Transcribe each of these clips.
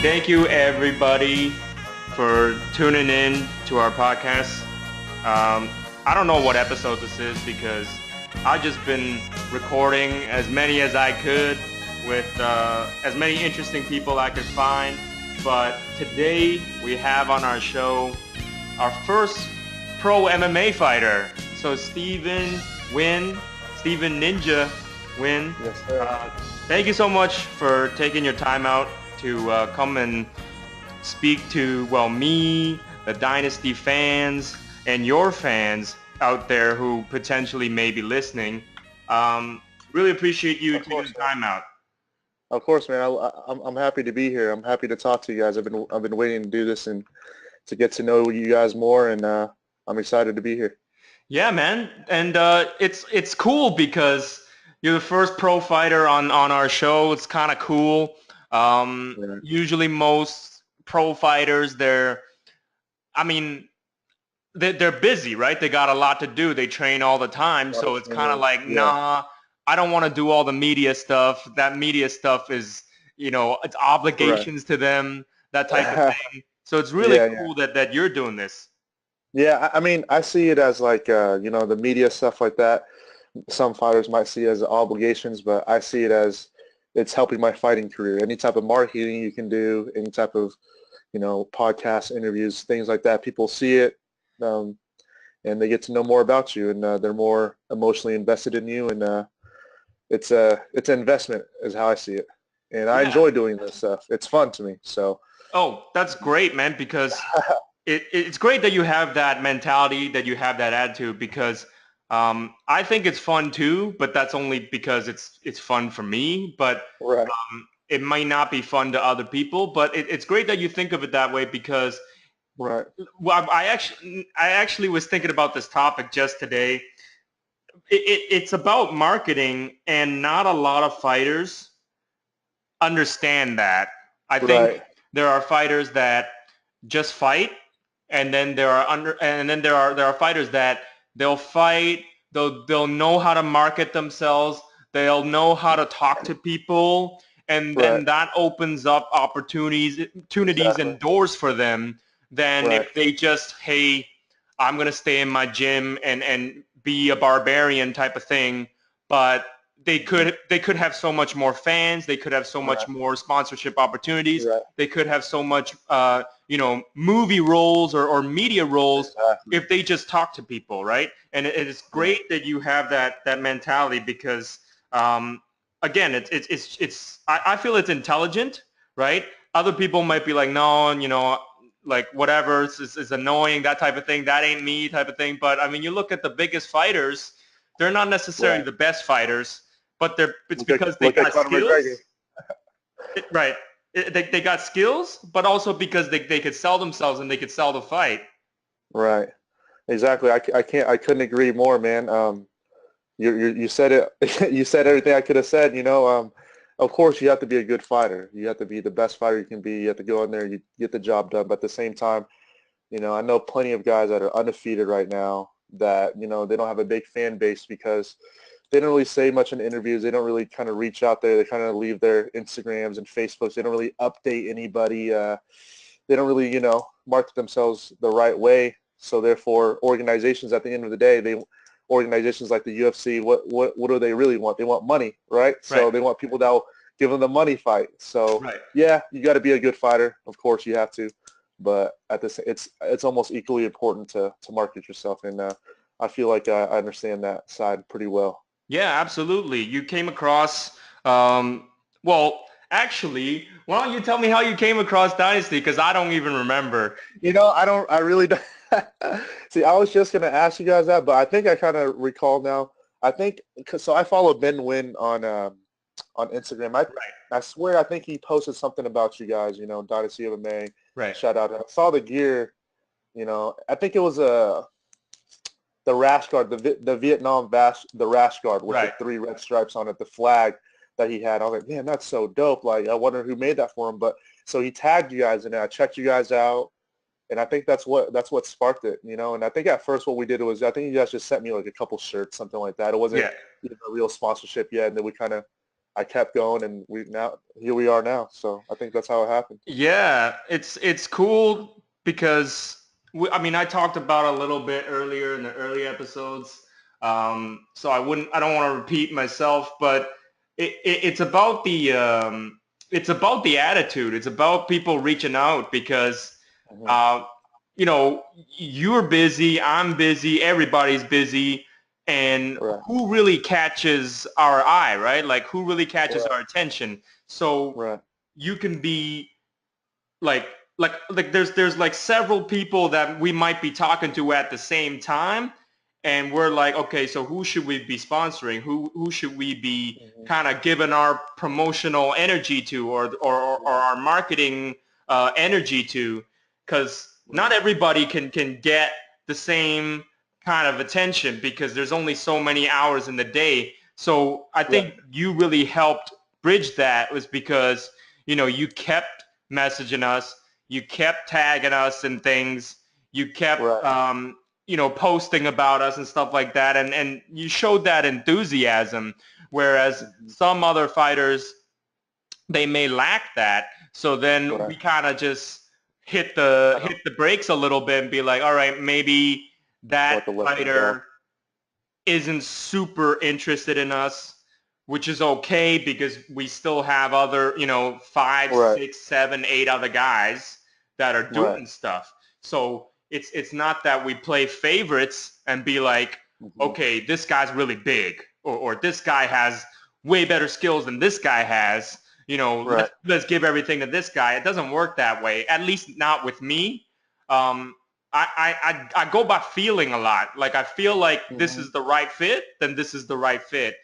Thank you, everybody, for tuning in to our podcast. I don't know what episode this is because I've just been recording as many as I could with as many interesting people I could find. But today we have on our show our first pro MMA fighter. So Stephen Ninja Nguyen. Yes, sir. Thank you so much for taking your time out to come and speak to, well, me, the Dynasty fans, and your fans out there who potentially may be listening. Really appreciate you taking the time out. Of course, man. I'm happy to be here. I'm happy to talk to you guys. I've been waiting to do this and to get to know you guys more, and I'm excited to be here. Yeah, man, and it's cool because you're the first pro fighter on our show. It's kind of cool. Usually most pro fighters, I mean, they're busy, right? They got a lot to do. They train all the time. So it's kind of like, nah, I don't want to do all the media stuff. That media stuff is, it's obligations to them, that type of thing. So it's really cool that you're doing this. Yeah, I mean, I see it as like, the media stuff like that. Some fighters might see it as obligations, but I see it as it's helping my fighting career. Any type of marketing you can do, any type of, podcast interviews, things like that. People see it, and they get to know more about you, and they're more emotionally invested in you, and it's an investment, is how I see it. And I enjoy doing this stuff. It's fun to me. So. Oh, that's great, man, because it's great that you have that mentality, that you have that attitude, because I think it's fun too, but that's only because it's fun for me. But it might not be fun to other people. But it's great that you think of it that way because well, I actually was thinking about this topic just today. It's about marketing, and not a lot of fighters understand that. I think there are fighters that just fight, and then there are fighters that they'll fight, they'll know how to market themselves, they'll know how to talk to people, and then that opens up opportunities and doors for them. Then if they just, hey, I'm gonna stay in my gym and be a barbarian type of thing, but they could have so much more fans. They could have so much more sponsorship opportunities. They could have so much, movie roles or media roles if they just talk to people, right? And it's great that you have that mentality because, again, I feel it's intelligent, right? Other people might be like, no, like whatever, it's annoying, that type of thing. That ain't me type of thing. But I mean, you look at the biggest fighters, they're not necessarily the best fighters. But it's because they got skills. Right. They got skills, but also because they could sell themselves and they could sell the fight. Right. Exactly. I couldn't agree more, man. You said it. You said everything I could have said. Of course you have to be a good fighter. You have to be the best fighter you can be. You have to go in there, you get the job done. But at the same time, I know plenty of guys that are undefeated right now that, they don't have a big fan base because they don't really say much in interviews. They don't really kind of reach out there. They kind of leave their Instagrams and Facebooks. They don't really update anybody. They don't really, market themselves the right way. So therefore, organizations at the end of the day, organizations like the UFC, what do they really want? They want money, right? So they want people that will give them the money fight. So yeah, you got to be a good fighter. Of course, you have to. But it's almost equally important to market yourself, and I feel like I understand that side pretty well. Yeah, absolutely. You came across, well, actually, why don't you tell me how you came across Dynasty? Because I don't even remember. I really don't. See, I was just going to ask you guys that, but I think I kind of recall now. I think, so I follow Ben Nguyen on Instagram. I swear I think he posted something about you guys, Dynasty MMA. Right. Shout out. I saw the gear, I think it was the rash guard, the Vietnam the rash guard with the 3 red stripes on it, the flag that he had. I was like, man, that's so dope. Like, I wonder who made that for him. But so he tagged you guys in it. I checked you guys out, and I think that's what sparked it, And I think at first what we did was, I think you guys just sent me like a couple shirts, something like that. It wasn't a real sponsorship yet, and then we kind of I kept going, and here we are now. So I think that's how it happened. Yeah, it's cool because I mean I talked about a little bit earlier in the early episodes, so I don't want to repeat myself, but it's about it's about the attitude. It's about people reaching out because Hmm. uh, you know you're busy, I'm busy, everybody's busy, and Right. who really catches our eye, right? Like who really catches Right. our attention? So Right. you can be like there's like several people that we might be talking to at the same time, and we're like, okay, so who should we be sponsoring, who should we be Hmm. kind of giving our promotional energy to, or Right. our marketing energy to, because not Right. everybody can get the same kind of attention because there's only so many hours in the day. So I Right. think you really helped bridge that, was because you kept messaging us, you kept tagging us and things, you kept Right. posting about us and stuff like that, and you showed that enthusiasm, whereas Hmm. some other fighters, they may lack that. So then Right. we kind of just hit I the know. brakes a little bit and be like, all right, maybe that Let the let them go. fighter isn't super interested in us, which is okay because we still have other, five, Right. six, seven, eight other guys that are Right. doing stuff. So it's not that we play favorites and be like, Hmm. okay, this guy's really big, or this guy has way better skills than this guy has. Right. Let's give everything to this guy. It doesn't work that way. At least not with me. Um, I go by feeling a lot. Like I feel like this Hmm. is the right fit, then this is the right fit,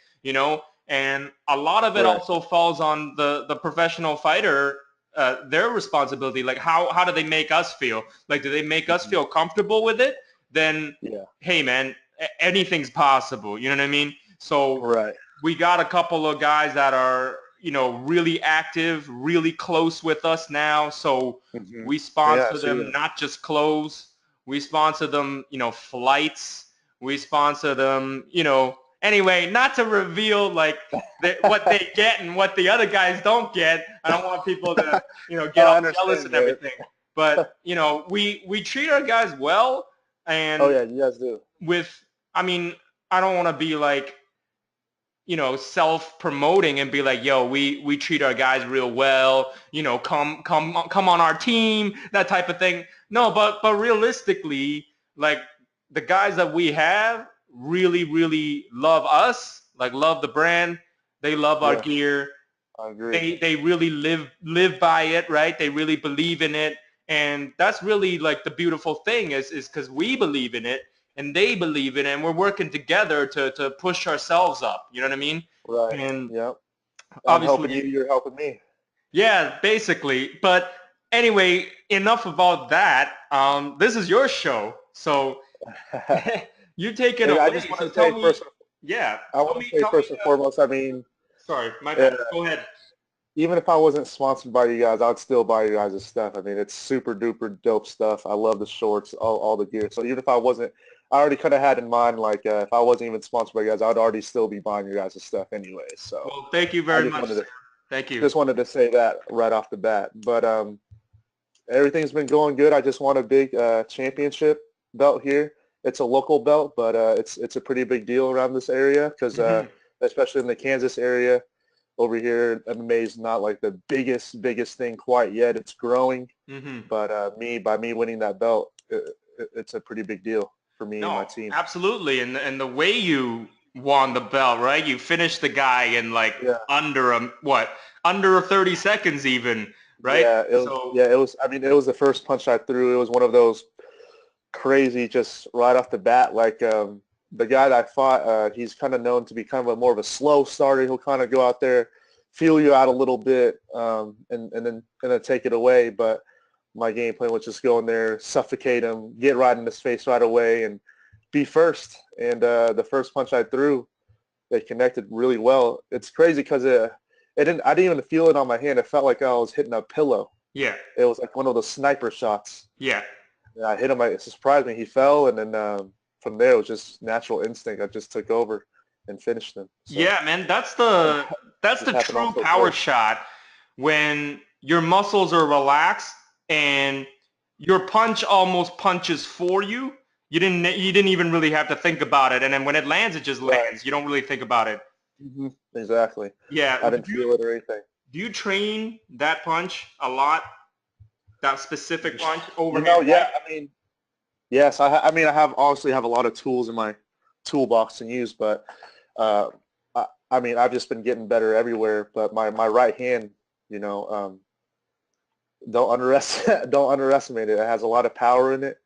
and a lot of it Right. also falls on the professional fighter, their responsibility. Like how do they make us feel? Like do they make us Hmm. feel comfortable with it? Then Yeah. hey man, anything's possible. You know what I mean? So Right. we got a couple of guys that are, really active, really close with us now. So Hmm. we Yeah. I sponsor see them that. not just clothes. We sponsor them, flights. We sponsor them, anyway, not to reveal like what they get and what the other guys don't get. I don't want people to, get I all jealous understand, and man. everything. But, we treat our guys well, Oh and yeah, you guys do. with, I mean, I don't want to be like, self-promoting and be like, yo, we treat our guys real well, come on our team, that type of thing. No, but realistically, like the guys that we have really, really love us, like love the brand. They love our Yeah, gear. I agree. They really live by it, right? They really believe in it, and that's really like the beautiful thing is because we believe in it and they believe in it, and we're working together to push ourselves up. You know what I mean? Right. And Yep. I'm helping you. obviously, You're helping me. yeah, basically. But anyway, enough about that. This is your show, so you take it Hey, I just away. want So to say first. yeah, I want to say tell me. first and foremost. I mean, Sorry, my uh, bad. Go ahead. even if I wasn't sponsored by you guys, I'd still buy you guys' stuff. I mean, it's super duper dope stuff. I love the shorts, all the gear. So even if I wasn't, I already kind of had in mind like if I wasn't even sponsored by you guys, I'd already still be buying your guys' stuff anyway. So Well, thank you I very much, sir. Thank you. just wanted to say that right off the bat. But everything's been going good. I just won a big championship belt here. It's a local belt, but it's a pretty big deal around this area because Hmm. especially in the Kansas area over here, MMA is not like the biggest thing quite yet. It's growing, Hmm. but by me winning that belt, it's a pretty big deal for me and my No, team. absolutely. And the way you won the belt, right? You finished the guy in like Yeah, under 30 seconds even, right? yeah, So it was. I mean, it was the first punch I threw. It was one of those crazy just right off the bat. Like the guy that I fought, he's kind of known to be kind of more of a slow starter. He'll kind of go out there, feel you out a little bit, and then take it away. But my game plan was just go in there, suffocate him, get right in his face right away, and be first. And the first punch I threw, they connected really well. It's crazy because I didn't even feel it on my hand. It felt like I was hitting a pillow. yeah, It was like one of those sniper shots. yeah. Yeah, I hit him. It surprised me. He fell, and then from there it was just natural instinct. I just took over, and finish them. So Yeah, man, that's the it happened all true so power quick. shot when your muscles are relaxed and your punch almost punches for you. You didn't even really have to think about it, and then when it lands, it just Right. lands. You don't really think about it. Exactly. Yeah. I didn't feel it or anything. Do you train that punch a lot? That specific punch, overhand Yeah. right? I mean, yes. I mean, I have obviously have a lot of tools in my toolbox to use, but uh, I mean, I've just been getting better everywhere. But my right hand, you know, don't underestimate don't underestimate it. It has a lot of power in it,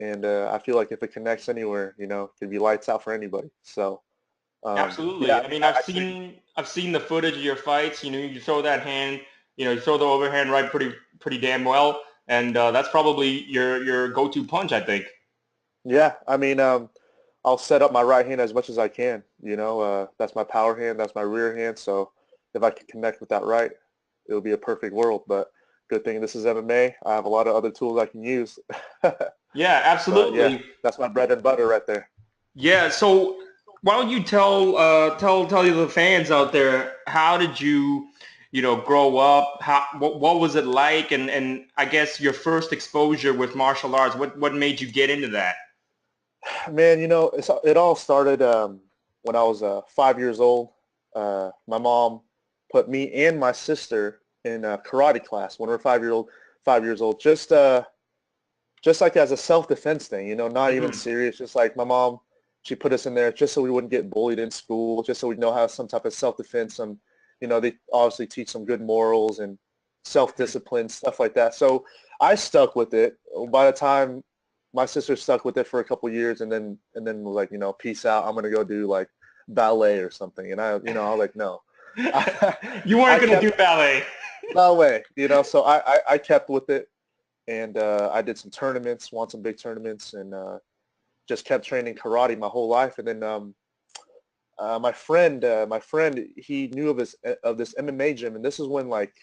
and I feel like if it connects anywhere, it can be lights out for anybody. So yeah, Absolutely. I I mean, mean, I train. I've seen the footage of your fights. You throw that hand, you throw the overhand right pretty damn well, and that's probably your go-to punch, I think. Yeah, I mean, I'll set up my right hand as much as I can. That's my power hand. That's my rear hand. So if I can connect with that right, it'll be a perfect world. But good thing this is MMA. I have a lot of other tools I can use. Yeah, But yeah, absolutely. that's my bread and butter right there. Yeah. So why don't you tell the fans out there, how did you grow up? What was it like? And I guess your first exposure with martial arts. What made you get into that? Man, it all started when I was 5 years old. My mom put me and my sister in a karate class when we were 5 years old, just like as a self-defense thing, not even Hmm. serious. Just like my mom, she put us in there just so we wouldn't get bullied in school, just so we know how some type of self-defense. They obviously teach some good morals and self-discipline, stuff like that. So I stuck with it. By the time my sister stuck with it for a couple of years, and then was like, peace out. I'm gonna go do like ballet or something. And I was like, no, You I weren't gonna kept do ballet. no way. So I kept with it, and I did some tournaments, won some big tournaments, and just kept training karate my whole life. And then my friend, he knew of this MMA gym, and this is when like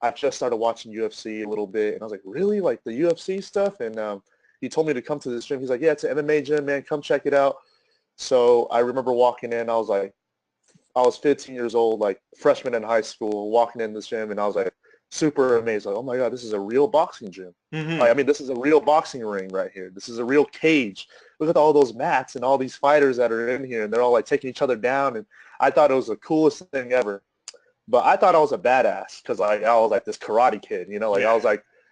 I just started watching UFC a little bit, and I was like, really, like the UFC stuff? And he told me to come to this gym. He's like, yeah, it's an MMA gym, man. Come check it out. So I remember walking in. I was 15 years old, like freshman in high school, walking in this gym, and I was like super amazed. Like, oh my God, this is a real boxing gym. Like, I Hmm. mean, this is a real boxing ring right here. This is a real cage. Look at all those mats and all these fighters that are in here, and they're all like taking each other down. And I thought it was the coolest thing ever. But I thought I was a badass because like I was like this karate kid, like Yeah.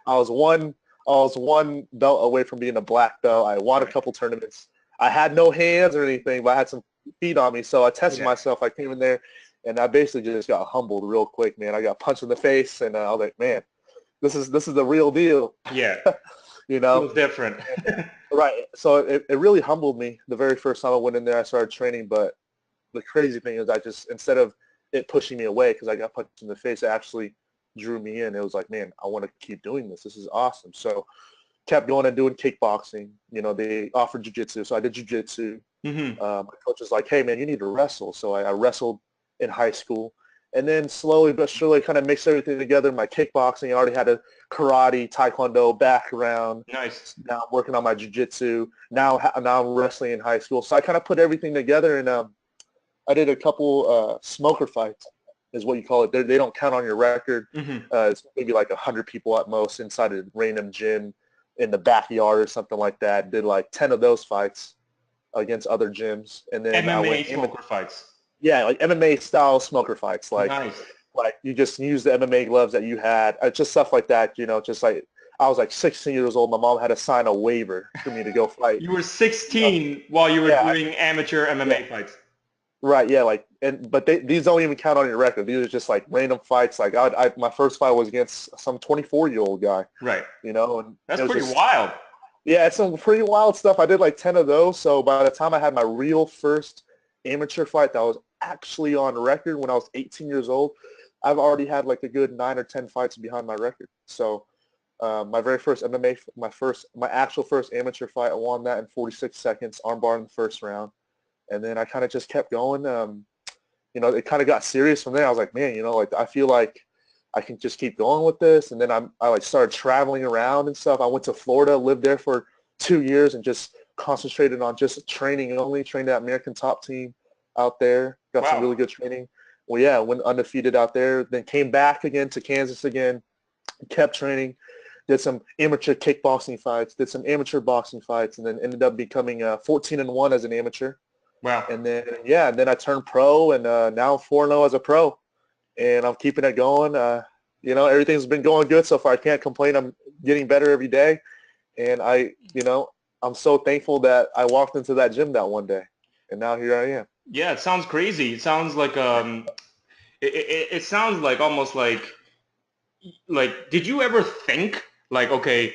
I was one I was one belt away from being a black belt. I won a Right. couple tournaments. I had no hands or anything, but I had some feet on me. So I tested Yeah. myself. I came in there, and I basically just got humbled real quick, man. I got punched in the face, and I was like, man, this is the real deal, Yeah. you know. Feels different. And right. So it really humbled me the very first time I went in there. I started training, but the crazy thing is I just, instead of it pushing me away because I got punched in the face, it actually drew me in. It was like, man, I want to keep doing this. This is awesome. So kept going and doing kickboxing. They offered jiu-jitsu. So I did jiu-jitsu. Hmm. My coach was like, hey, man, you need to wrestle. So I wrestled in high school. And then slowly but surely kind of mixed everything together. My kickboxing, I already had a karate, taekwondo background. Nice. Now I'm working on my jiu-jitsu. Now I'm wrestling in high school. So I kind of put everything together, and I did a couple smoker fights, is what you call it. They don't count on your record. Hmm. It's maybe like 100 people at most inside a random gym in the backyard or something like that. Did like 10 of those fights against other gyms, and then I MMA went smoker fights. yeah, like MMA style smoker fights, Nice. like you just use the MMA gloves that you had, just stuff like that. Just like I was like 16 years old. My mom had to sign a waiver for me to go fight. You were You know, 16 while you were yeah, doing amateur yeah. MMA fights. Right, yeah, but these don't even count on your record. These are just like random fights. Like my first fight was against some 24-year-old guy, Right. and That's it was pretty just, wild. yeah, it's some pretty wild stuff. I did like 10 of those. So by the time I had my real first amateur fight that was actually on record when I was 18 years old, I've already had like a good 9 or 10 fights behind my record. So my very first MMA, my actual first amateur fight, I won that in 46 seconds, armbar in the first round, and then I kind of just kept going. It kind of got serious from there. I was like, man, like I feel like I can just keep going with this. And then I like started traveling around and stuff. I went to Florida, lived there for 2 years, and just concentrated on just training only, trained at American Top Team. out there, got some Wow. really good training. Well, yeah, went undefeated out there, then came back again to Kansas again, kept training, did some amateur kickboxing fights, did some amateur boxing fights, and then ended up becoming 14-1 as an amateur. Wow. And then, yeah, and then I turned pro, and now I'm 4-0 as a pro, and I'm keeping it going. Everything's been going good so far. I can't complain. I'm getting better every day, and I'm so thankful that I walked into that gym that one day, and now here I am. Yeah, it sounds crazy. It sounds like it sounds like almost like did you ever think like, okay,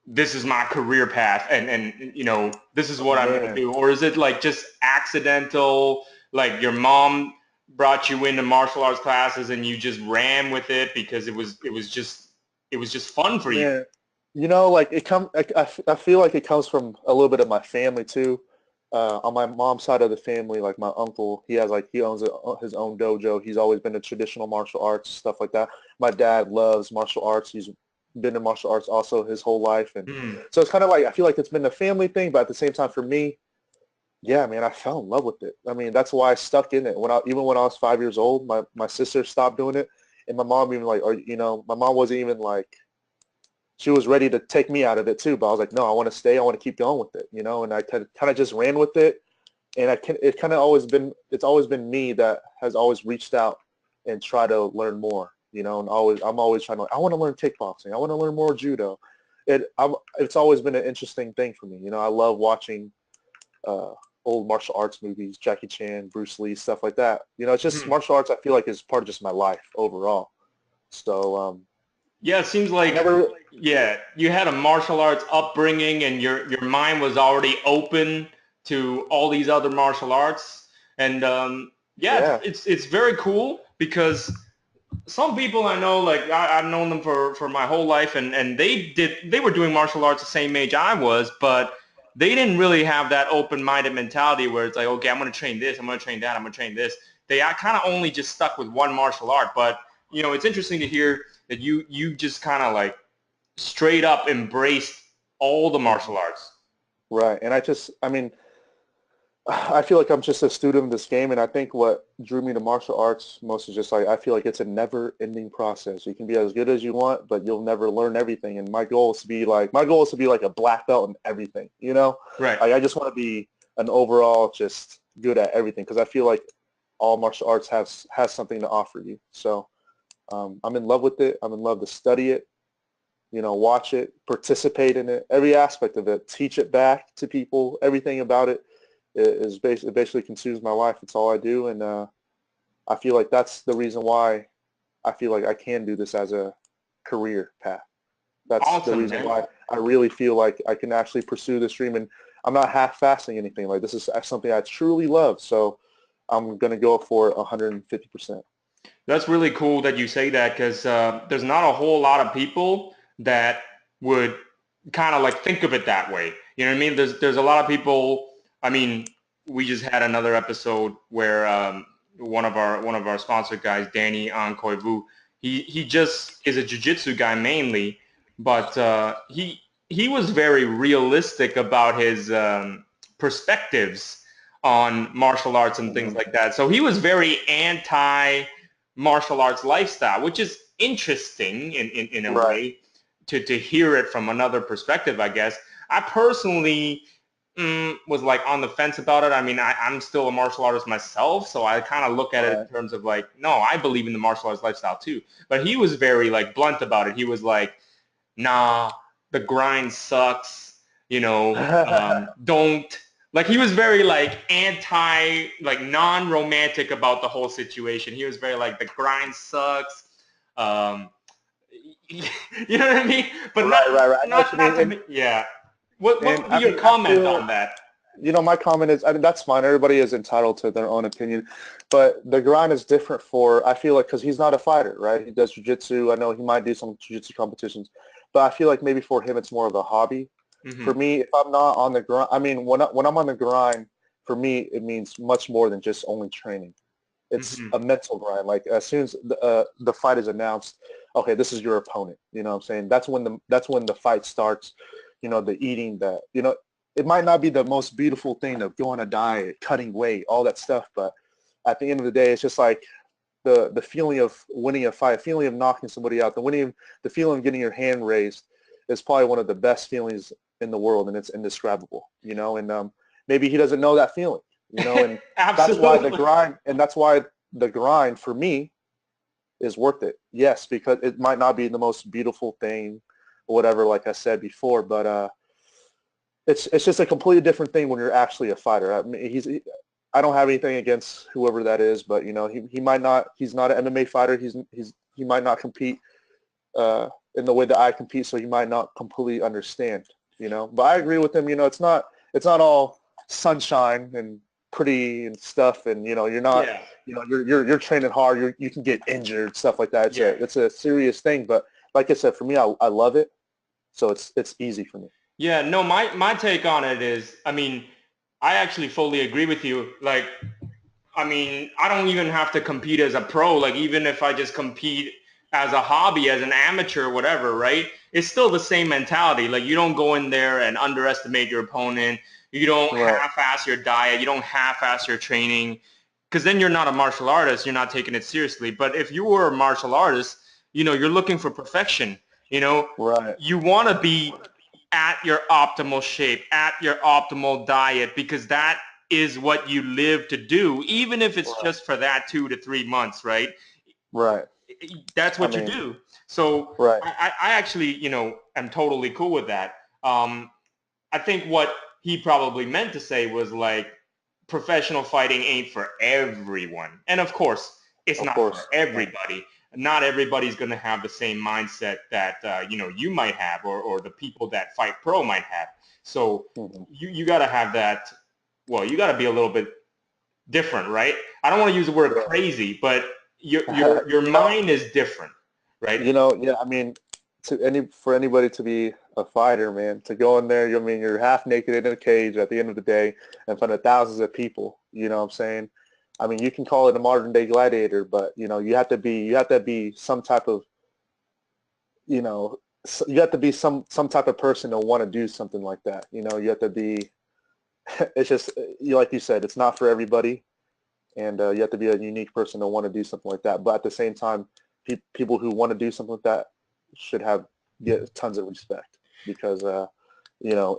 this is my career path and this is what I'm going to Man, do, or is it like just accidental, like your mom brought you into martial arts classes and you just ran with it because it was just fun for you? man, like I feel like it comes from a little bit of my family too. On my mom's side of the family, like my uncle, he owns his own dojo. He's always been to traditional martial arts, stuff like that. My dad loves martial arts. He's been in martial arts also his whole life. And Hmm. so it's kind of like, I feel like it's been a family thing, but at the same time for me, yeah, man, I fell in love with it. I mean, that's why I stuck in it. Even when I was 5 years old, my sister stopped doing it. And my mom even like, my mom wasn't even like, she was ready to take me out of it too. But I was like, no, I want to stay. I want to keep going with it, and I kind of just ran with it. And it's always been me that has always reached out and try to learn more, and I'm always trying to, I want to learn kickboxing. I want to learn more judo. It's always been an interesting thing for me. I love watching uh, old martial arts movies, Jackie Chan, Bruce Lee, stuff like that. It's just Hmm. martial arts. I feel like is part of just my life overall. So Yeah, it seems I like, never, yeah, you had a martial arts upbringing and your mind was already open to all these other martial arts. And yeah, yeah, it's very cool because some people I know, like I've known them for my whole life, and they were doing martial arts the same age I was, but they didn't really have that open-minded mentality where it's like, okay, I'm going to train this, I'm going to train that, I'm going to train this. They kind of only just stuck with one martial art. But it's interesting to hear that you just kind of like straight up embraced all the martial mhm, arts. right. And I mean, I feel like I'm just a student of this game, and I think what drew me to martial arts most is just like I feel like it's a never-ending process. You can be as good as you want, but you'll never learn everything. And my goal is to be like a black belt in everything. Right. Like I just want to be an overall just good at everything because I feel like all martial arts has something to offer you. So I'm in love with it. I'm in love to study it. Watch it, participate in it, every aspect of it, teach it back to people, everything about it basically consumes my life. It's all I do, and I feel like that's the reason why I feel like I can do this as a career path. That's the Awesome, reason man. why I really feel like I can actually pursue this dream, and I'm not half-assing anything. Like this is something I truly love, so I'm gonna go for it 150%. That's really cool that you say that because there's not a whole lot of people that would kind of like think of it that way. You know what I mean? There's a lot of people. I mean, we just had another episode where one of our sponsored guys, Danny on Hoi Wah, he just is a jiu-jitsu guy mainly, but he was very realistic about his perspectives on martial arts and things Mhm. like that. So he was very anti martial arts lifestyle, which is interesting in a Right. way to hear it from another perspective, I guess. I personally was like on the fence about it. I mean, I'm still a martial artist myself, so I kind of look at it in Right. terms of like, no, I believe in the martial arts lifestyle too. But he was very like blunt about it. He was like, nah, the grind sucks, don't. Like he was very like anti, like non-romantic about the whole situation. He was very like the grind sucks. Um, you know what I mean? But not Right, right, right. I know what not you not mean. to And me. Yeah. What and would be I your mean, I comment feel on that? my comment is, I mean, that's fine. Everybody is entitled to their own opinion, but the grind is different I feel like, because he's not a fighter, right? He does jiu-jitsu. I know he might do some jiu-jitsu competitions, but I feel like maybe for him, it's more of a hobby. For Hmm. me, if I'm not on the grind, I mean, when I'm on the grind, for me, it means much more than just only training. It's Hmm. a mental grind. Like as soon as the fight is announced, okay, this is your opponent. You know what I'm saying? That's when the fight starts. The eating that, it might not be the most beautiful thing to go on a diet, cutting weight, all that stuff, but at the end of the day, it's just like the feeling of winning a fight, feeling of knocking somebody out, the feeling of getting your hand raised is probably one of the best feelings in the world, and it's indescribable, you know. And maybe he doesn't know that feeling, you know, and Absolutely. that's why the grind for me is worth it. Yes, because it might not be the most beautiful thing or whatever, like I said before, but it's just a completely different thing when you're actually a fighter. I mean, I don't have anything against whoever that is, but you know, he might not. He's not an MMA fighter. He might not compete in the way that I compete, so he might not completely understand. You know, but I agree with him. You know, it's not all sunshine and pretty and stuff, and you know, you're not. Yeah. You know, you're training hard. You can get injured, stuff like that. Yeah. It's a serious thing, but like I said, for me, I love it, so it's easy for me. Yeah, no, my take on it is, I mean, I actually fully agree with you. Like, I mean, I don't even have to compete as a pro. Like, even if I just compete as a hobby, as an amateur, whatever, right? It's still the same mentality. Like, you don't go in there and underestimate your opponent. You don't Right. half-ass your diet. You don't half-ass your training, because then you're not a martial artist. You're not taking it seriously. But if you were a martial artist, you know, you're looking for perfection. You know, Right. you want to be at your optimal shape, at your optimal diet, because that is what you live to do, even if it's Right. just for that 2 to 3 months, right? Right. That's I what you mean, do. So right. I actually, you know, am totally cool with that. I think what he probably meant to say was like, professional fighting ain't for everyone. And of course, it's Of not for course. Yeah. everybody. Not everybody's going to have the same mindset that, you know, you might have, or the people that fight pro might have. So Mhm. you got to have that. Well, you got to be a little bit different, right? I don't want to use the word Yeah. crazy, but your You know, mind is different, right? yeah, I mean, for anybody to be a fighter, man, to go in there, I mean, you're half naked in a cage at the end of the day in front of thousands of people, you know what I'm saying? I mean, you can call it a modern day gladiator, but you know, you have to be some type of, you know, you have to be some type of person to want to do something like that. You know, you have to be, it's just, like you said, it's not for everybody. And you have to be a unique person to want to do something like that. But at the same time, people who want to do something like that should get tons of respect because you know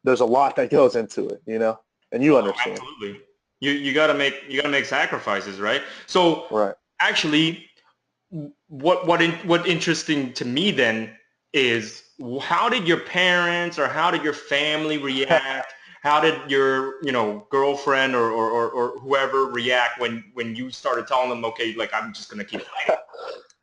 there's a lot that goes into it, you know, and you understand. Absolutely. You got to make sacrifices, right? So Right. actually, what interesting to me then is, how did your parents or how did your family react? How did your, you know, girlfriend or whoever react when you started telling them, okay, like, I'm just gonna keep fighting?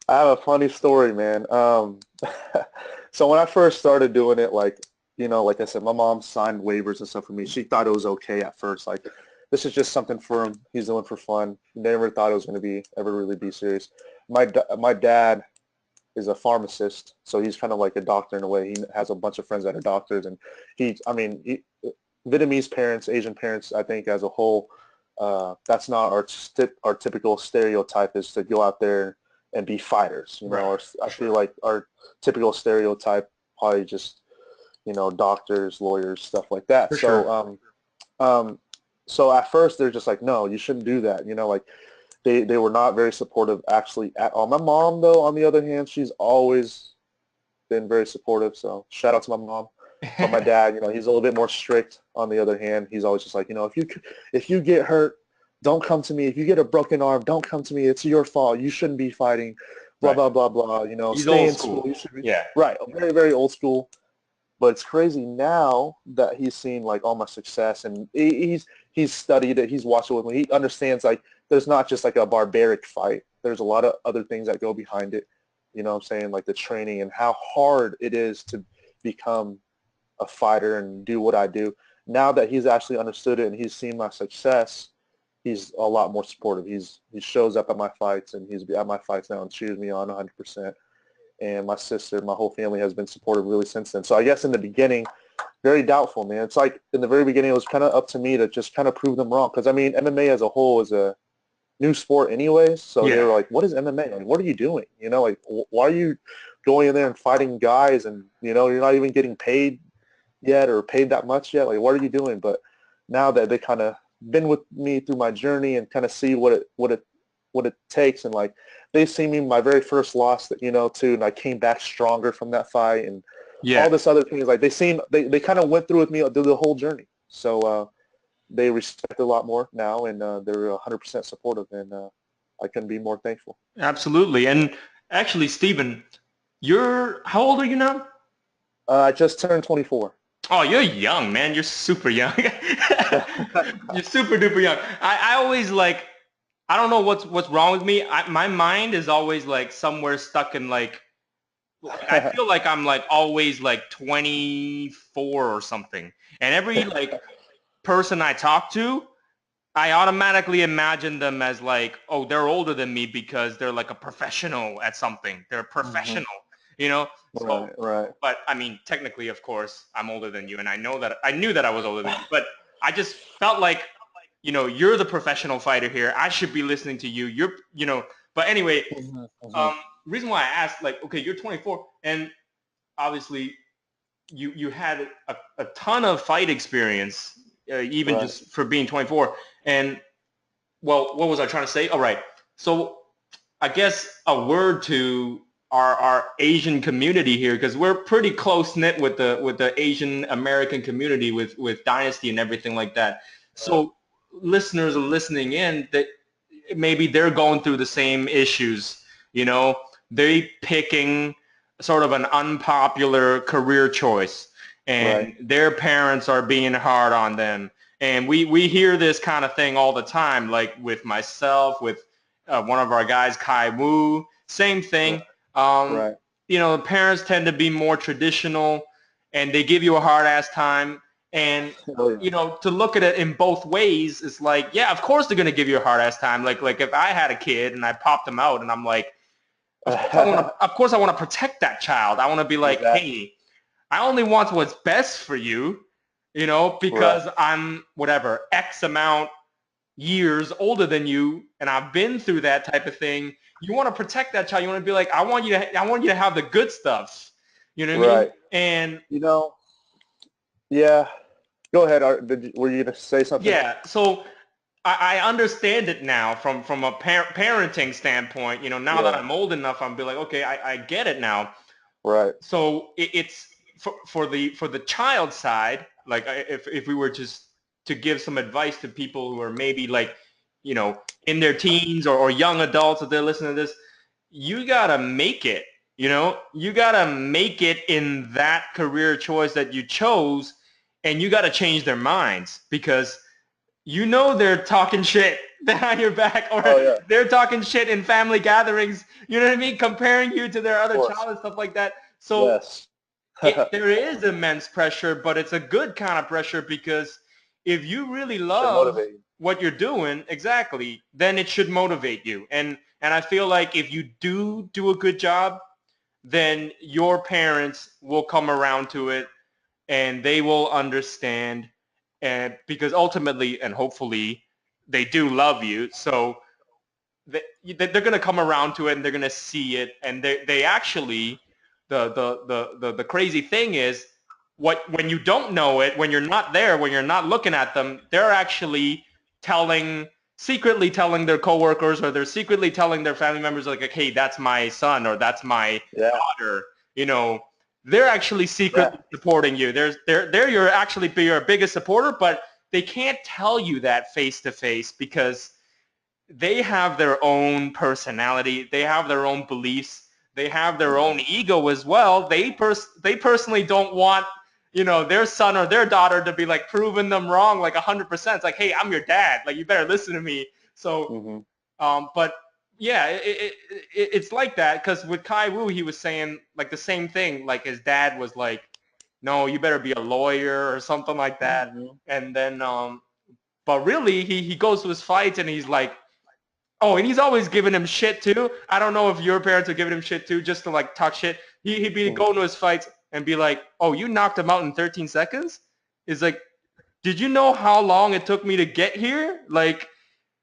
I have a funny story, man. So when I first started doing it, like, you know, like I said, my mom signed waivers and stuff for me. She thought it was okay at first. Like, this is just something for him. He's doing for fun. Never thought it was going to be ever really be serious. My dad is a pharmacist, so he's kind of like a doctor in a way. He has a bunch of friends that are doctors, and I mean, Vietnamese parents, Asian parents, I think as a whole, that's not our typical stereotype is to go out there and be fighters. You know, Right, or I for feel sure. like our typical stereotype probably just, you know, doctors, lawyers, stuff like that. For sure. Um, so at first they're just like, no, you shouldn't do that. You know, like they were not very supportive actually at all. My mom, though, on the other hand, she's always been very supportive. So shout out to my mom. But my dad, you know, he's a little bit more strict. On the other hand, he's always just like, you know, if you get hurt, don't come to me. If you get a broken arm, don't come to me. It's your fault. You shouldn't be fighting. Blah Right. blah blah blah. You know, He's stay old in school. school. You should be Yeah. right. Very very old school. But it's crazy now that he's seen like all my success and he's studied it. He's watched it with me. He understands like there's not just like a barbaric fight. There's a lot of other things that go behind it. You know what I'm saying? Like the training and how hard it is to become a fighter and do what I do. Now that he's actually understood it and he's seen my success, he's a lot more supportive. He shows up at my fights and he's at my fights now and cheers me on 100%. And my sister, my whole family has been supportive really since then. So I guess in the beginning, very doubtful, man. It's like in the very beginning, it was kind of up to me to just kind of prove them wrong. Because I mean, MMA as a whole is a new sport anyways. So they Yeah. were like, what is MMA? Like, what are you doing? You know, like, why are you going in there and fighting guys and, you know, you're not even getting paid yet or paid that much yet. Like, what are you doing? But now that they kind of been with me through my journey and kind of see what it takes, and like they've seen me my very first loss that too, and I came back stronger from that fight and all Yeah. this other things. Like they kind of went through with me through the whole journey. So they respect a lot more now, and they're 100% supportive, and I couldn't be more thankful. Absolutely. And actually, Stephen, how old are you now? I just turned 24. Oh, you're young, man. You're super young. You're super duper young. I always like, I don't know what's wrong with me. My mind is always like somewhere stuck in like, I feel like I'm like always like 24 or something. And every like person I talk to, I automatically imagine them as like, oh, they're older than me because they're like a professional at something. They're a Hmm. professional, you know? So, Right, right. but I mean, technically, of course, I'm older than you, and I knew that I was older than you, but I just felt like, you're the professional fighter here. I should be listening to you. But anyway, Hmm. Hmm. um, reason why I asked, like, okay, you're 24, and obviously you had a ton of fight experience, even Right. just for being 24. And well, what was I trying to say? All right. So I guess a word to our Asian community here, because we're pretty close knit with the Asian American community with Dynasty and everything like that. So listeners are listening in that maybe they're going through the same issues. You know, they picking sort of an unpopular career choice, Right. and their parents are being hard on them. And we hear this kind of thing all the time, like with myself, with one of our guys, Kai Wu, same Right. thing. Right. Parents tend to be more traditional, and they give you a hard ass time. And Oh yeah. to look at it in both ways, it's like, yeah, of course they're gonna give you a hard ass time. Like if I had a kid and I popped him out, and I'm like, of course I want to protect that child. I want to be like, Exactly. hey, I only want what's best for you, Right. because I'm whatever X amount years older than you, and I've been through that type of thing. You want to protect that child. You want to be like, I want you to have the good stuff. You know what I mean? Right. And You know. Yeah. Go ahead. Were you gonna say something? yeah, so I understand it now from a parenting standpoint. Now that Yeah. I'm old enough, I'm be like, okay, I get it now. Right. So it's for the child side, like if we were just to give some advice to people who are maybe like, in their teens or young adults, if they're listening to this, you gotta make it. You gotta make it in that career choice that you chose, and you gotta change their minds, because they're talking shit behind your back, or Oh yeah. they're talking shit in family gatherings, you know what I mean, comparing you to their Of other course. child and stuff like that. So Yes. there is immense pressure, but it's a good kind of pressure, because if you really Should love motivate you. what you're doing, exactly, then it should motivate you. And I feel like if you do a good job, then your parents will come around to it, and they will understand, and because ultimately and hopefully they do love you. So they're going to come around to it, and they're going to see it, and they actually, the crazy thing is, when you don't know it, when you're not there, when you're not looking at them, they're actually telling secretly telling their coworkers, or they're secretly telling their family members, like, hey, that's my son, or that's my Yeah. daughter. They're actually Yeah. secretly supporting you. They're your biggest supporter, but they can't tell you that face to face, because they have their own personality. They have their own beliefs. They have their own ego as well. They personally don't want, their son or their daughter to be like proving them wrong like 100%. It's like, hey, I'm your dad. Like, you better listen to me. So, Hmm. but yeah, it's like that, because with Kai Wu, he was saying like the same thing. Like, his dad was like, no, you better be a lawyer or something like that. Hmm. And then, but really, he goes to his fights, and he's like, oh, and he's always giving him shit too. I don't know if your parents are giving him shit too, just to like talk shit. He'd be Hmm. going to his fights and be like, oh, you knocked him out in 13 seconds? It's like, did you know how long it took me to get here? Like,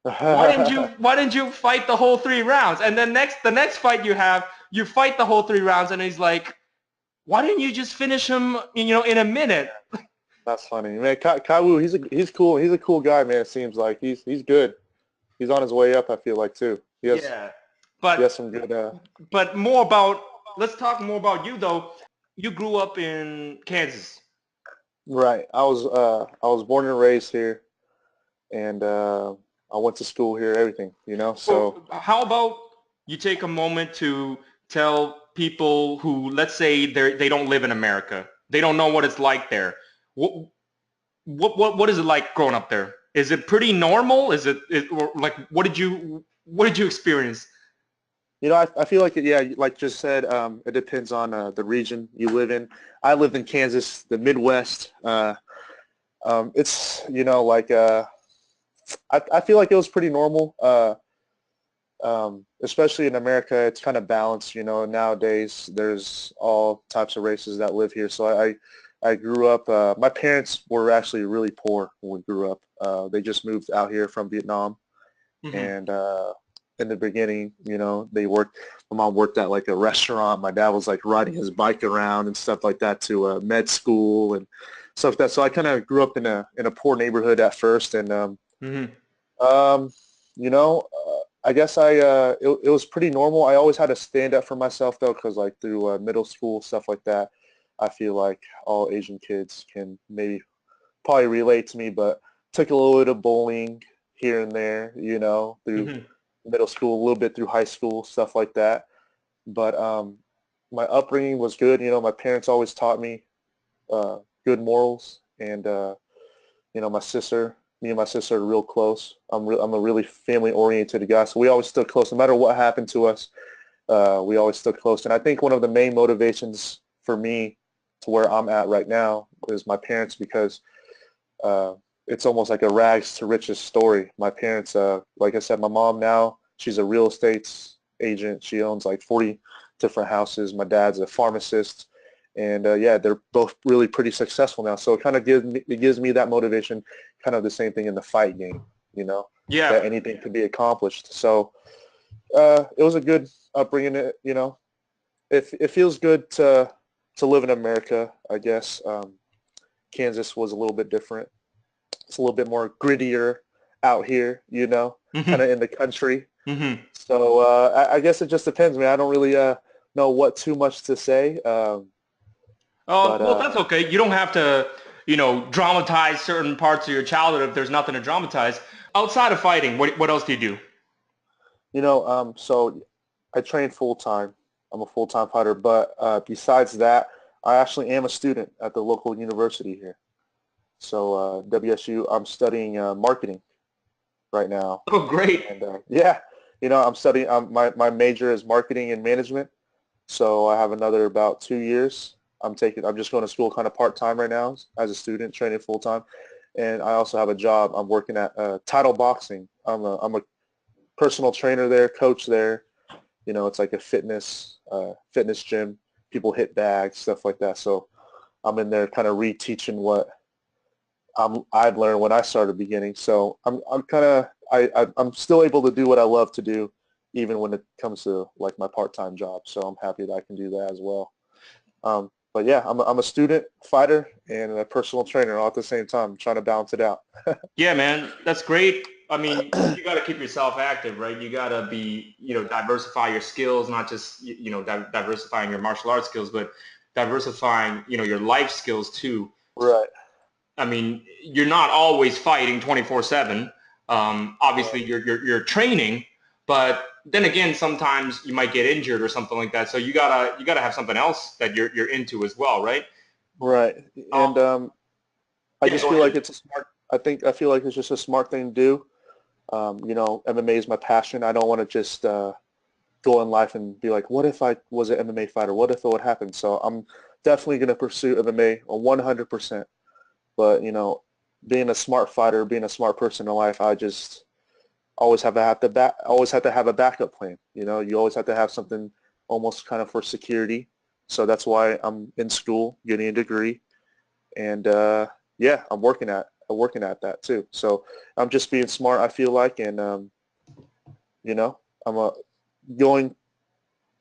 why didn't you fight the whole 3 rounds? And then the next fight you have, you fight the whole 3 rounds, and he's like, why didn't you just finish him, in a minute? That's funny, man. Kaiwu, he's cool. He's a cool guy, man. It seems like he's good. He's on his way up. I feel like too. Yeah. He has But some good. more about, let's talk more about you though. You grew up in Kansas. Right. I was born and raised here, and I went to school here. Everything, you know. So Well, how about you take a moment to tell people who, let's say they don't live in America. They don't know what it's like there. What what is it like growing up there? Is it pretty normal? Or like what did you experience? you know, I feel like yeah, like just said, it depends on the region you live in. I lived in Kansas, the Midwest. It's like I feel like it was pretty normal. Especially in America, it's kind of balanced. You know, nowadays there's all types of races that live here. So I grew up. My parents were actually really poor when we grew up. They just moved out here from Vietnam, Hmm. and in the beginning, they worked. My mom worked at like a restaurant. My dad was like riding his bike around and stuff like that to med school and stuff like that. So I kind of grew up in a poor neighborhood at first, and Hmm. um, I guess it was pretty normal. I always had to stand up for myself though, because like through middle school stuff like that, I feel like all Asian kids can maybe probably relate to me, but took a little bit of bullying here and there, through Hmm. middle school, a little bit through high school, stuff like that. But my upbringing was good. You know, my parents always taught me good morals, and me and my sister are real close. I'm a really family-oriented guy, so we always stood close. No matter what happened to us, we always stood close. And I think one of the main motivations for me to where I'm at right now is my parents, because uh, it's almost like a rags to riches story. My parents, like I said, my mom now, she's a real estate agent. She owns like 40 different houses. My dad's a pharmacist. And yeah, they're both really pretty successful now. So it gives me that motivation, kind of the same thing in the fight game, Yeah. that anything can be accomplished. So it was a good upbringing. It feels good to live in America, I guess. Kansas was a little bit different. It's a little bit more grittier out here, kind Hmm. of in the country. Hmm. So I guess it just depends, man. I don't really know what too much to say, but Well, that's okay. You don't have to, dramatize certain parts of your childhood if there's nothing to dramatize. Outside of fighting, what else do you do? so I train full time. I'm a full time fighter, but besides that, I actually am a student at the local university here. So WSU, I'm studying marketing right now, Oh, great. and yeah, I'm studying. My major is marketing and management. So I have another about 2 years. I'm just going to school kind of part-time right now as a student, training full-time. And I also have a job. I'm working at Title Boxing. I'm a personal trainer there, coach there. It's like a fitness gym. People hit bags, stuff like that. So I'm in there kind of reteaching what I've learned when I started beginning. So I'm kind of I'm still able to do what I love to do, even when it comes to like my part-time job. So I'm happy that I can do that as well. But yeah, I'm a student, fighter, and a personal trainer all at the same time, trying to balance it out. Yeah, man, that's great. I mean, you got to keep yourself active, right? You got to be, diversify your skills, not just, diversifying your martial arts skills, but diversifying, your life skills too. Right. I mean, you're not always fighting 24/7. Obviously, Right. you're training, but then again, sometimes you might get injured or something like that. So you gotta have something else that you're into as well, right? Right. Um, And I yeah, just go feel ahead. like it's a smart. I feel like it's just a smart thing to do. MMA is my passion. I don't want to just go in life and be like, what if I was an MMA fighter? What if it would happen? So I'm definitely going to pursue MMA 100%. But being a smart fighter, being a smart person in life, I just always have to have a backup plan. You always have to have something almost kind of for security. So that's why I'm in school, getting a degree, and yeah, I'm working at that too. So I'm just being smart, I feel like, and I'm going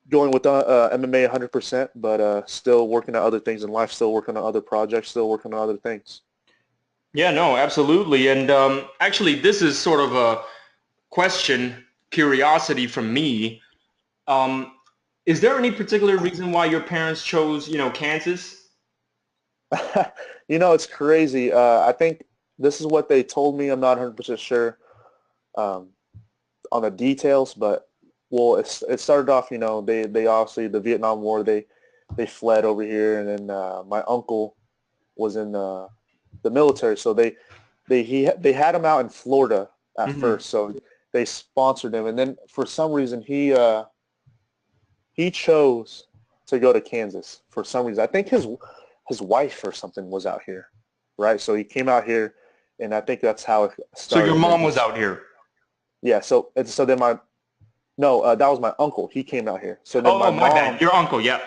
going with MMA 100%, but still working on other things in life, still working on other projects, still working on other things. Yeah, no, absolutely. And actually, this is sort of a question, curiosity from me. Um, is there any particular reason why your parents chose, Kansas? It's crazy. I think this is what they told me. I'm not 100% sure um, on the details, but well, it started off. They obviously the Vietnam War. They fled over here, and then my uncle was in the military, so they had him out in Florida at Hmm. first. So they sponsored him, and then for some reason he chose to go to Kansas for some reason. I think his wife or something was out here, right? So he came out here, and I think that's how it So your started. And then mom was out here. yeah, so then no, that was my uncle. He came out here. So then Oh, my oh, my bad. mom, Your uncle, yeah.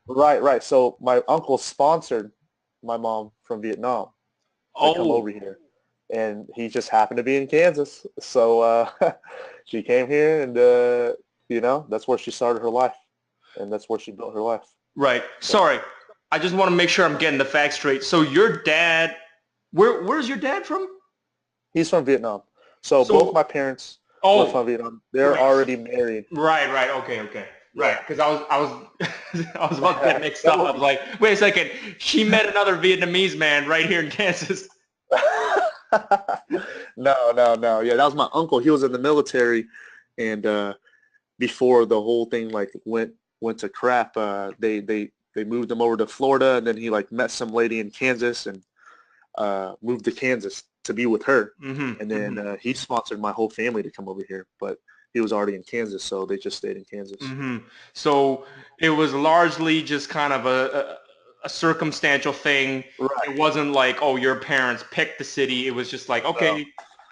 right. So my uncle sponsored my mom from Vietnam to come Oh, over here, and he just happened to be in Kansas. So she came here, and that's where she started her life, and that's where she built her life. right. So Sorry. I just want to make sure I'm getting the facts straight. So your dad, where's your dad from? he's from Vietnam. So both my So, parents were oh, from Vietnam. They're right. already married. Right. Okay. Right. Yeah. Because I was I was about to get mixed up. I No, was like, wait a second. She met another Vietnamese man right here in Kansas. no. Yeah, that was my uncle. He was in the military, and before the whole thing like went to crap, they moved him over to Florida, and then he like met some lady in Kansas and moved to Kansas to be with her, and then he sponsored my whole family to come over here, but he was already in Kansas, so they just stayed in Kansas. So it was largely just kind of a circumstantial thing. Right. It wasn't like, oh, your parents picked the city. It was just like, No, okay,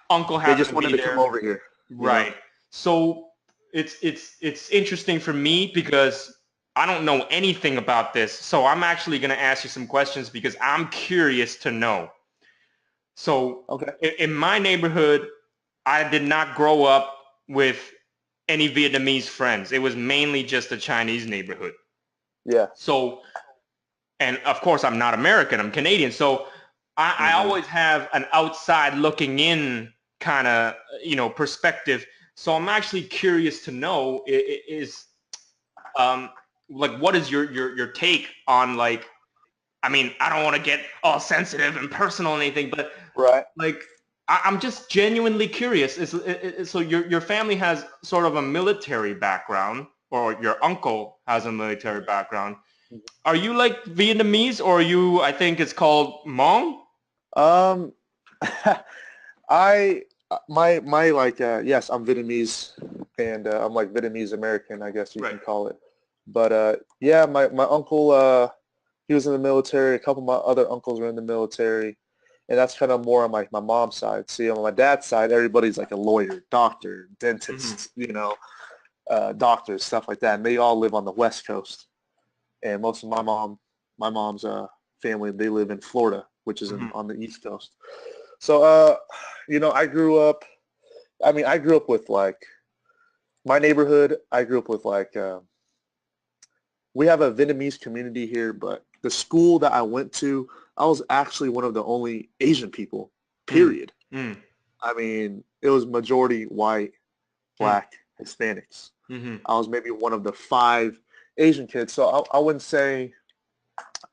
uncle they happened just to wanted be to come there. over here. Right. So it's interesting for me because I don't know anything about this. So I'm actually going to ask you some questions because I'm curious to know. So Okay. in my neighborhood, I did not grow up with any Vietnamese friends. It was mainly just a Chinese neighborhood. Yeah. So, and of course, I'm not American. I'm Canadian. So I hmm always have an outside looking in kind of, perspective. So I'm actually curious to know is um, like, what is your take on like, I mean, I don't want to get all sensitive and personal or anything, but Right. like, I'm just genuinely curious. So your family has sort of a military background, or your uncle has a military background. Are you like Vietnamese, or are you? I think it's called Hmong. Um, I my like yes, I'm Vietnamese, and I'm like Vietnamese American, I guess you Right. can call it. But yeah, my uncle he was in the military. A couple of my other uncles were in the military, and that's kind of more on my mom's side. See, on my dad's side, everybody's like a lawyer, doctor, Hmm. dentist, doctors, stuff like that, and they all live on the West Coast. And most of my mom's family, they live in Florida, which is Hmm. on the East Coast. So, I grew up. I mean, I grew up with like my neighborhood. I grew up with like we have a Vietnamese community here, but the school that I went to, I was actually one of the only Asian people. Mm. Period. Mm. I mean, it was majority white, Mm. black, Hispanics. Hmm. I was maybe one of the five Asian kids, so I wouldn't say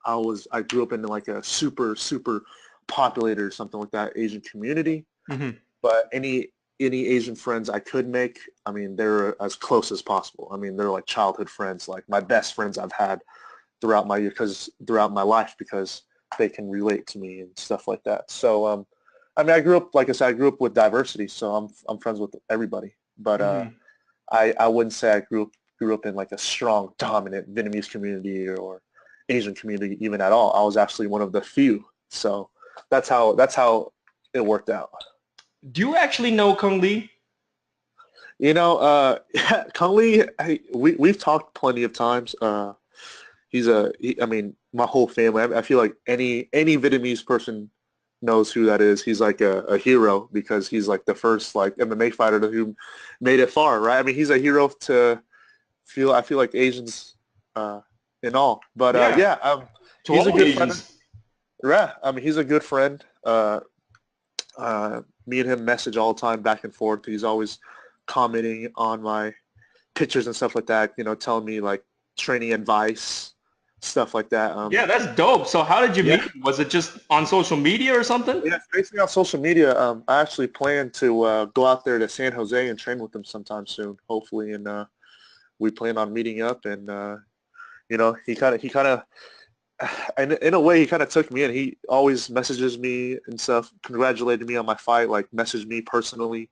I grew up in like a super populated or something like that Asian community. Hmm. But any Asian friends I could make, I mean, they're as close as possible. I mean, they're like childhood friends, like my best friends I've had throughout my life because they can relate to me and stuff like that. So, I mean, I grew up, like I said, I grew up with diversity, so I'm friends with everybody. But Hmm. I wouldn't say I grew up in like a strong, dominant Vietnamese community or Asian community even at all. I was actually one of the few. So that's how it worked out. Do you actually know Kung Lee? Kung Lee, we've talked plenty of times. I mean, my whole family. I feel like any Vietnamese person knows who that is. He's like a hero because he's like the first like MMA fighter who made it far, right? I mean, he's a hero I feel like Asians in all. But Yeah, yeah, to he's a all good friend. Asians. Yeah, I mean, he's a good friend. Me and him message all the time back and forth. He's always commenting on my pictures and stuff like that, you know, telling me like training advice, stuff like that. Yeah, that's dope. So how did you Yeah, meet? Was it just on social media or something? yeah, basically on social media. I actually plan to go out there to San Jose and train with him sometime soon, hopefully, and we plan on meeting up. And you know, he kind of, in a way, he kind of took me in. He always messages me and stuff, congratulated me on my fight, like messaged me personally.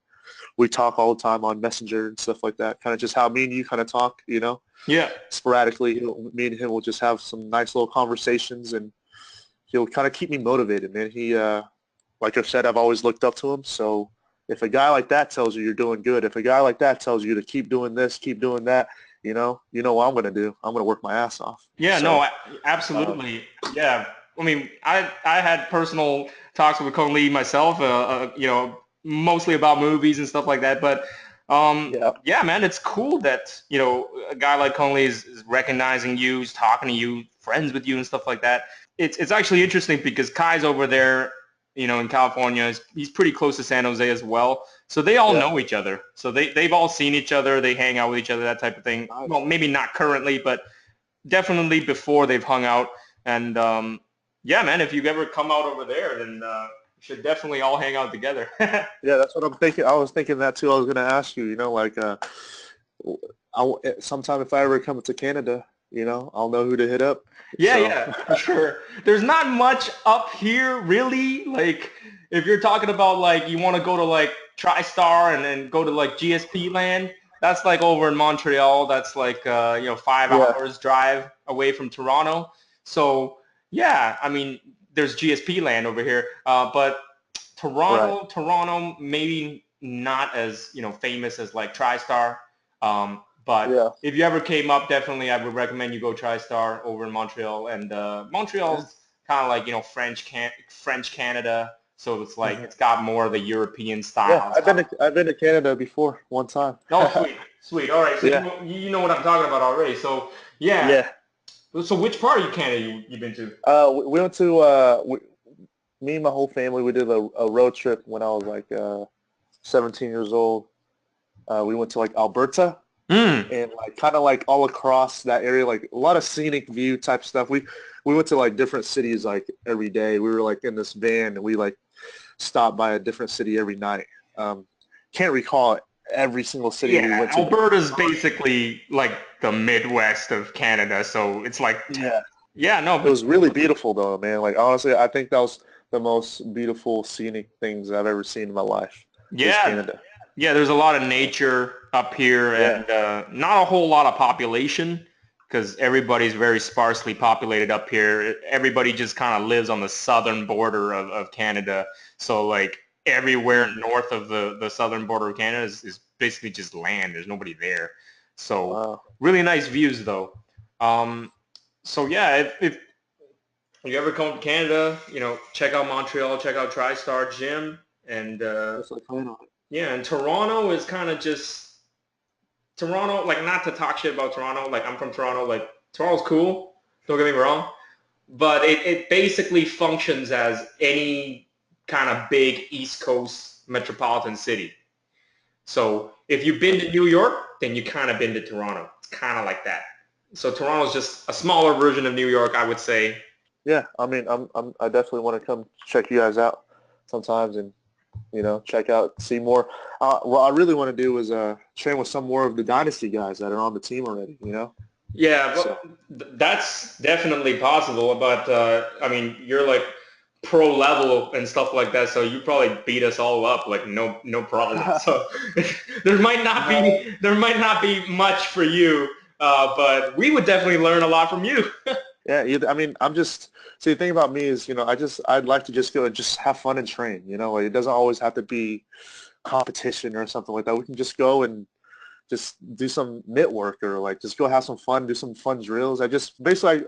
We talk all the time on Messenger and stuff like that. Kind of just how me and you kind of talk, you know, Yeah. sporadically. Me and him will just have some nice little conversations, and he'll kind of keep me motivated, man. He, like I said, I've always looked up to him. So if a guy like that tells you you're doing good, if a guy like that tells you to keep doing this, keep doing that, you know what I'm going to do. I'm going to work my ass off. Yeah, no, So, absolutely. Yeah. I mean, I had personal talks with Kong Lee myself, mostly about movies and stuff like that. But yeah, yeah, man, it's cool that, a guy like Kong Lee is recognizing you, is talking to you, friends with you and stuff like that. It's actually interesting because Kai's over there, in California. He's pretty close to San Jose as well. So they all yeah, know each other. So they've all seen each other. They hang out with each other, that type of thing. Well, nice. maybe not currently, but definitely before they've hung out. And yeah, man, if you ever come out over there, then you should definitely all hang out together. Yeah, that's what I'm thinking. I was thinking that too. I was going to ask you, you know, like sometime if I ever come to Canada, you know, I'll know who to hit up. Yeah, So, yeah, for sure. There's not much up here, really. Like, if you're talking about, like, you want to go to, like, TriStar and then go to, like, GSP land, that's, like, over in Montreal. That's, like, 5 yeah, hours drive away from Toronto. So, yeah, I mean, there's GSP land over here. But right. Toronto, maybe not as, famous as, like, TriStar. But Yeah, if you ever came up, definitely I would recommend you go TriStar over in Montreal. And yeah. Montreal's kind of like, French Canada. So it's like Hmm. it's got more of the European Yeah, style. I've been to Canada before one time. Oh, sweet, sweet. All right, so Yeah, you know what I'm talking about already. So yeah. yeah. So which part of Canada you've been to? We went to me and my whole family. We did a road trip when I was like 17 years old. We went to like Alberta Hmm. and like kind of like all across that area, like a lot of scenic view type stuff. We went to like different cities like every day. We were like in this van and we like stopped by a different city every night. Can't recall every single city we Yeah, went to, but Alberta's basically like the Midwest of Canada. So it's like, yeah, yeah, no, it but was really beautiful though, man. Like honestly, I think that was the most beautiful scenic things I've ever seen in my life is yeah, Canada. yeah, there's a lot of nature up here Yeah. and not a whole lot of population because everybody's very sparsely populated up here. Everybody just kind of lives on the southern border of Canada. So like everywhere Mm. north of the southern border of Canada is basically just land. There's nobody there. So Wow. really nice views though. Um, so yeah, if you ever come to Canada, check out Montreal, check out TriStar Gym. And That's like plan on it. yeah, and Toronto is kind of just Toronto, like not to talk shit about Toronto, like I'm from Toronto, like Toronto's cool, don't get me wrong, but it basically functions as any kind of big East Coast metropolitan city. So if you've been to New York, then you kind of been to Toronto. It's kind of like that. So Toronto's just a smaller version of New York, I would say. Yeah, I mean, I definitely want to come check you guys out sometimes and you know check out see more. What I really want to do is train with some more of the Dynasty guys that are on the team already. You know, Yeah, so well, that's definitely possible. But I mean, you're like pro level and stuff like that, so you probably beat us all up like no problem. So no, there might not be much for you, but we would definitely learn a lot from you. yeah. I mean, I'm just see the thing about me is you know I'd like to just go and just have fun and train. You know, like, it doesn't always have to be competition or something like that. We can just go and just do some mitt work or like just go have some fun, do some fun drills. I just basically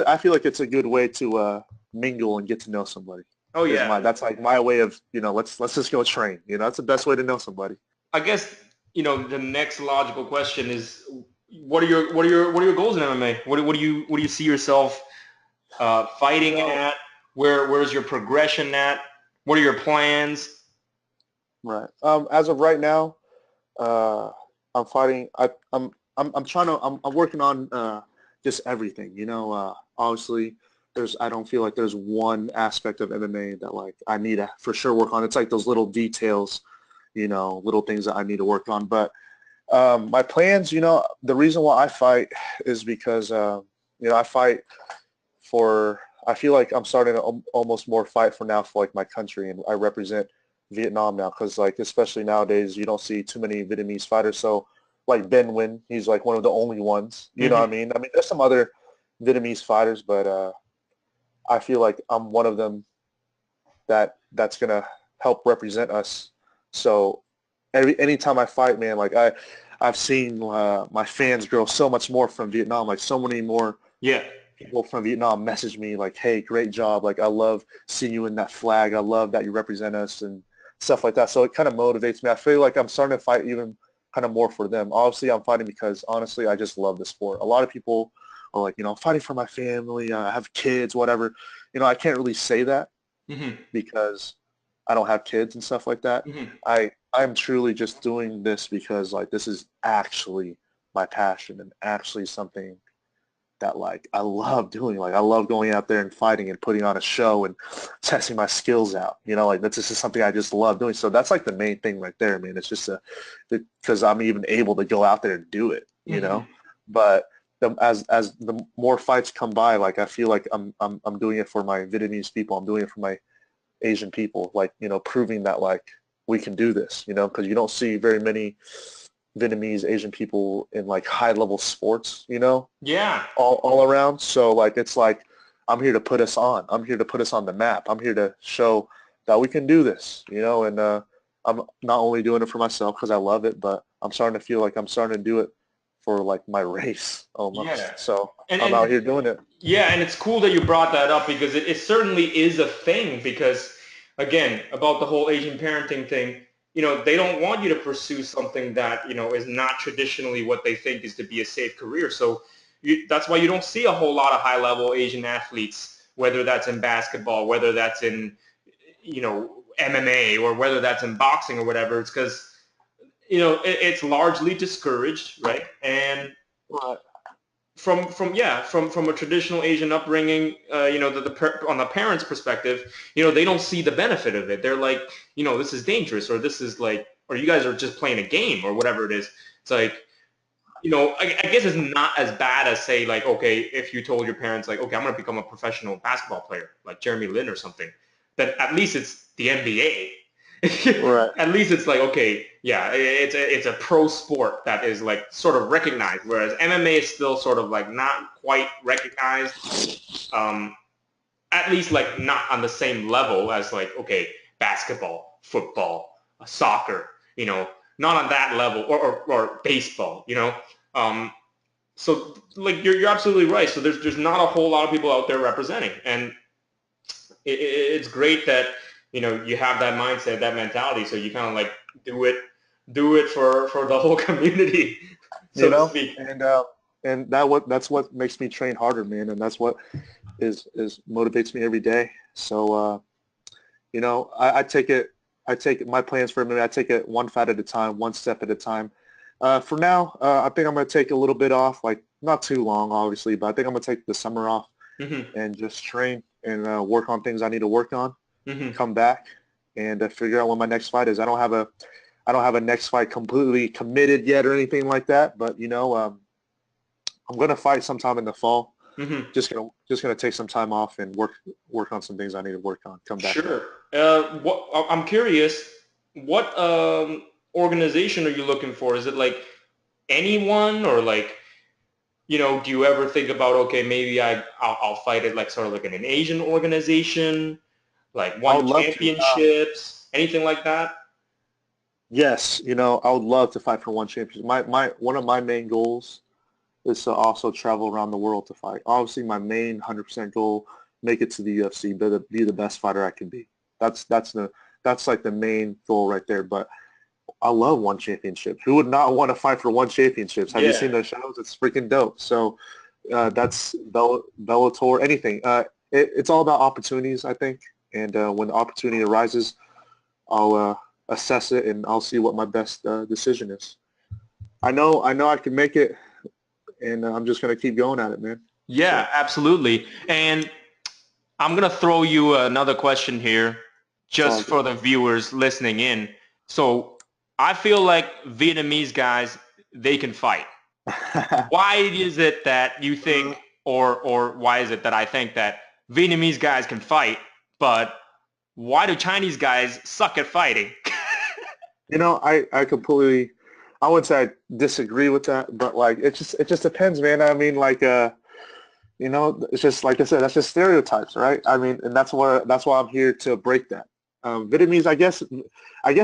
I feel like it's a good way to mingle and get to know somebody. Oh Is yeah, my that's like my way of you know let's just go train. You know, that's the best way to know somebody. I guess the next logical question is what are your goals in MMA? What do you see yourself You fighting know, at? Where's your progression at? What are your plans? right. As of right now, uh, I'm fighting. I'm trying to. I'm working on just everything. Obviously, I don't feel like there's one aspect of MMA that like I need to for sure work on. It's like those little details, little things that I need to work on. But my plans, the reason why I fight is because I fight for. I feel like I'm starting to almost more fight for now for like my country, and I represent Vietnam now because like especially nowadays you don't see too many Vietnamese fighters. So like Ben Nguyen, he's like one of the only ones. You know what I Hmm. mean? I mean, there's some other Vietnamese fighters, but I feel like I'm one of them that's gonna help represent us. So anytime I fight, man, like I've seen my fans grow so much more from Vietnam. Like so many more Yeah. people from Vietnam message me like, "Hey, great job! Like I love seeing you in that flag. I love that you represent us and stuff like that." So it kind of motivates me. I feel like I'm starting to fight even kind of more for them. Obviously, I'm fighting because honestly, I just love the sport. A lot of people are like, I'm fighting for my family. I have kids, whatever. I can't really say that Hmm. because I don't have kids and stuff like that. Hmm. I'm truly just doing this because like this is actually my passion and actually something that like I love doing. Like I love going out there and fighting and putting on a show and testing my skills out. Like that's just something I just love doing. So that's like the main thing right there. I mean, it's just because I'm even able to go out there and do it. Hmm. But as the more fights come by, like I feel like I'm doing it for my Vietnamese people. I'm doing it for my Asian people. Like proving that like we can do this. Because you don't see very many Vietnamese Asian people in like high level sports. Yeah. All around. So like it's like I'm here to put us on. I'm here to put us on the map. I'm here to show that we can do this, and I'm not only doing it for myself because I love it, but I'm starting to feel like I'm starting to do it for like my race Yeah. almost. So And I'm out here doing it. yeah, and it's cool that you brought that up because it certainly is a thing because again, about the whole Asian parenting thing, they don't want you to pursue something that, is not traditionally what they think is to be a safe career. So that's why you don't see a whole lot of high level Asian athletes, whether that's in basketball, whether that's in, MMA or whether that's in boxing or whatever. It's because, it's largely discouraged, right? And Right. from a traditional Asian upbringing, on the parents' perspective, they don't see the benefit of it. They're like, this is dangerous, or this is like, or you guys are just playing a game, or whatever it is. It's like, I guess it's not as bad as say like, okay, if you told your parents like, okay, I'm going to become a professional basketball player, like Jeremy Lin or something, then at least it's the NBA. Right. At least it's like, okay, yeah, it's a pro sport that is like sort of recognized, whereas MMA is still sort of like not quite recognized. Um, at least like not on the same level as like, okay, basketball, football, soccer, not on that level, or baseball, Um, so like you're absolutely right. So there's not a whole lot of people out there representing, and it's great that you have that mindset, that mentality. So you kind of like do it for the whole community, You so to know, speak. and that's what makes me train harder, man, and that's what is motivates me every day. So I take my plans for a minute. I take it one fight at a time, one step at a time. For now, I think I'm going to take a little bit off, like not too long, obviously, but I think I'm going to take the summer off Hmm. and just train and work on things I need to work on. Hmm. Come back and figure out when my next fight is. I don't have a next fight completely committed yet or anything like that, but I'm going to fight sometime in the fall. Hmm. Just gonna take some time off and work on some things I need to work on. Come back up. Sure. I'm curious, what organization are you looking for? Is it like anyone, or like, do you ever think about, okay, maybe I'll fight it like sort of like in an Asian organization, like I one would love to. championships, anything like that? Yes, I would love to fight for one championship. My one of my main goals is to also travel around the world to fight. Obviously, my main 100% goal, make it to the UFC, be the best fighter I can be. That's like the main goal right there. But I love one championship. Who would not want to fight for one championships? Have you seen their shows? It's freaking dope. So that's Bellator, anything. It's all about opportunities, I think. And when the opportunity arises, I'll assess it and I'll see what my best decision is. I know I can make it, and I'm just going to keep going at it, man. Yeah, so. Absolutely. And I'm going to throw you another question here just for the viewers listening in. So I feel like Vietnamese guys, they can fight. Why is it that you think, or why is it that I think that Vietnamese guys can fight, but why do Chinese guys suck at fighting? I completely, I wouldn't say I disagree with that, but like it just depends, man. I mean, like it's just like I said, that's just stereotypes, right? I mean, and that's why I'm here to break that. Vietnamese, I guess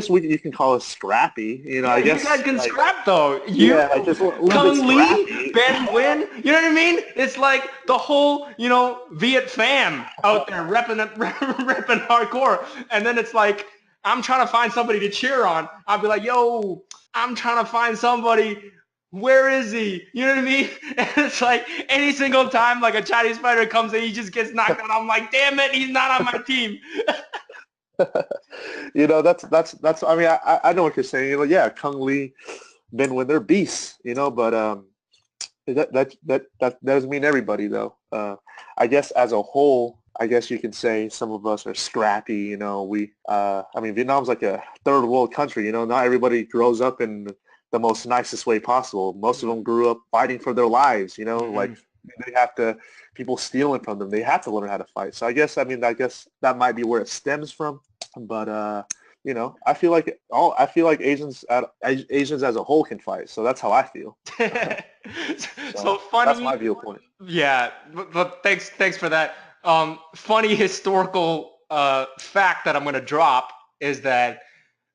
you can call us scrappy. I guess you guys can scrap though. Just a little Kung bit Lee, Ben Nguyen, you know what I mean? It's like the whole, Viet fam out there repping hardcore, and then it's like I'm trying to find somebody to cheer on. I'll be like, yo, I'm trying to find somebody. Where is he? You know what I mean? And it's like any single time like a Chinese fighter comes in, he just gets knocked out. I'm like, damn it, he's not on my team. That's I mean, I know what you're saying. Yeah, Kung Lee, Ben Nguyen, they're beasts, but that doesn't mean everybody though. I guess as a whole, I guess you can say some of us are scrappy. I mean, Vietnam's like a third world country. Not everybody grows up in the most nicest way possible. Most of them grew up fighting for their lives. Like they have to, people stealing from them. They have to learn how to fight. So I guess that might be where it stems from. But I feel like Asians as a whole can fight. So that's how I feel. So funny. That's my viewpoint. Yeah, but thanks for that. Funny historical fact that I'm going to drop is that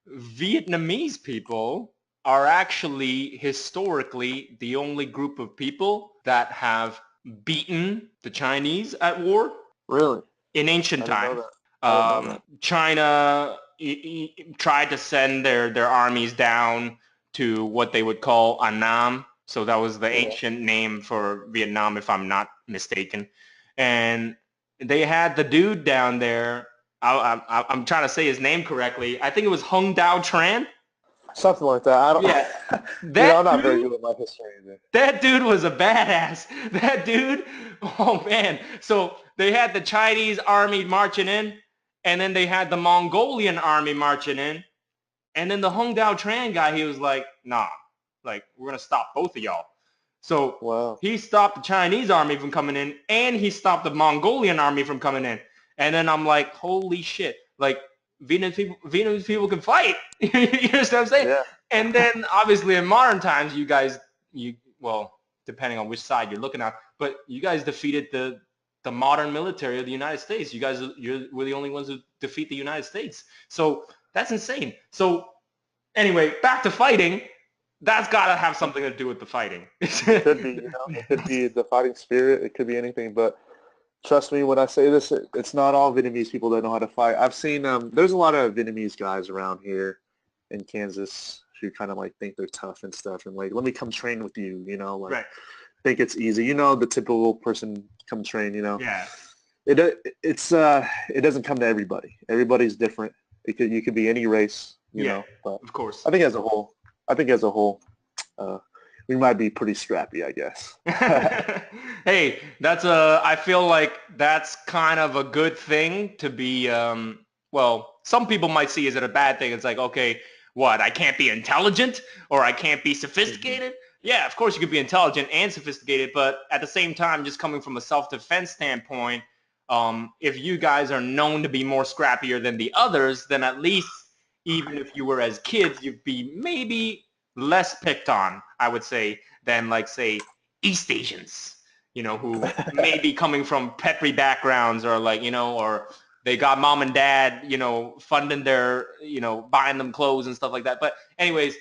Vietnamese people are actually historically the only group of people that have beaten the Chinese at war. Really? In ancient times. China tried to send their armies down to what they would call Annam. So that was the ancient name for Vietnam, if I'm not mistaken. And they had the dude down there. I'm trying to say his name correctly. I think it was Hung Dao Tran. Something like that. I don't. Yeah, I'm not very good with my history either. That dude was a badass. That dude. Oh man. So they had the Chinese army marching in, and then they had the Mongolian army marching in, and then the Hung Dao Tran guy. He was like, "Nah, like we're gonna stop both of y'all." So he stopped the Chinese army from coming in, and he stopped the Mongolian army from coming in. And then I'm like, "Holy shit!" Like Vietnamese people can fight. You know what I'm saying? Yeah. And then obviously in modern times, depending on which side you're looking at, but you guys defeated the modern military of the United States. We're the only ones who defeat the United States. So that's insane. So anyway, back to fighting. That's got to have something to do with the fighting. It could be, it could be the fighting spirit. It could be anything, but trust me when I say this, it's not all Vietnamese people that know how to fight. I've seen, there's a lot of Vietnamese guys around here in Kansas who kind of like think they're tough and stuff and like, let me come train with you, right. Think it's easy. The typical person come train, Yeah. It doesn't come to everybody. Everybody's different. You could be any race, but of course. I think as a whole, we might be pretty scrappy, I guess. Hey, I feel like that's kind of a good thing to be, some people might see it as a bad thing. It's like, okay, what, I can't be intelligent or I can't be sophisticated? Yeah, of course you could be intelligent and sophisticated, but at the same time, just coming from a self-defense standpoint, if you guys are known to be more scrappier than the others, then at least even if you were as kids, you'd be maybe less picked on, I would say, than like, say, East Asians, who may be coming from Petri backgrounds or like, or they got mom and dad, funding their, buying them clothes and stuff like that. But anyways,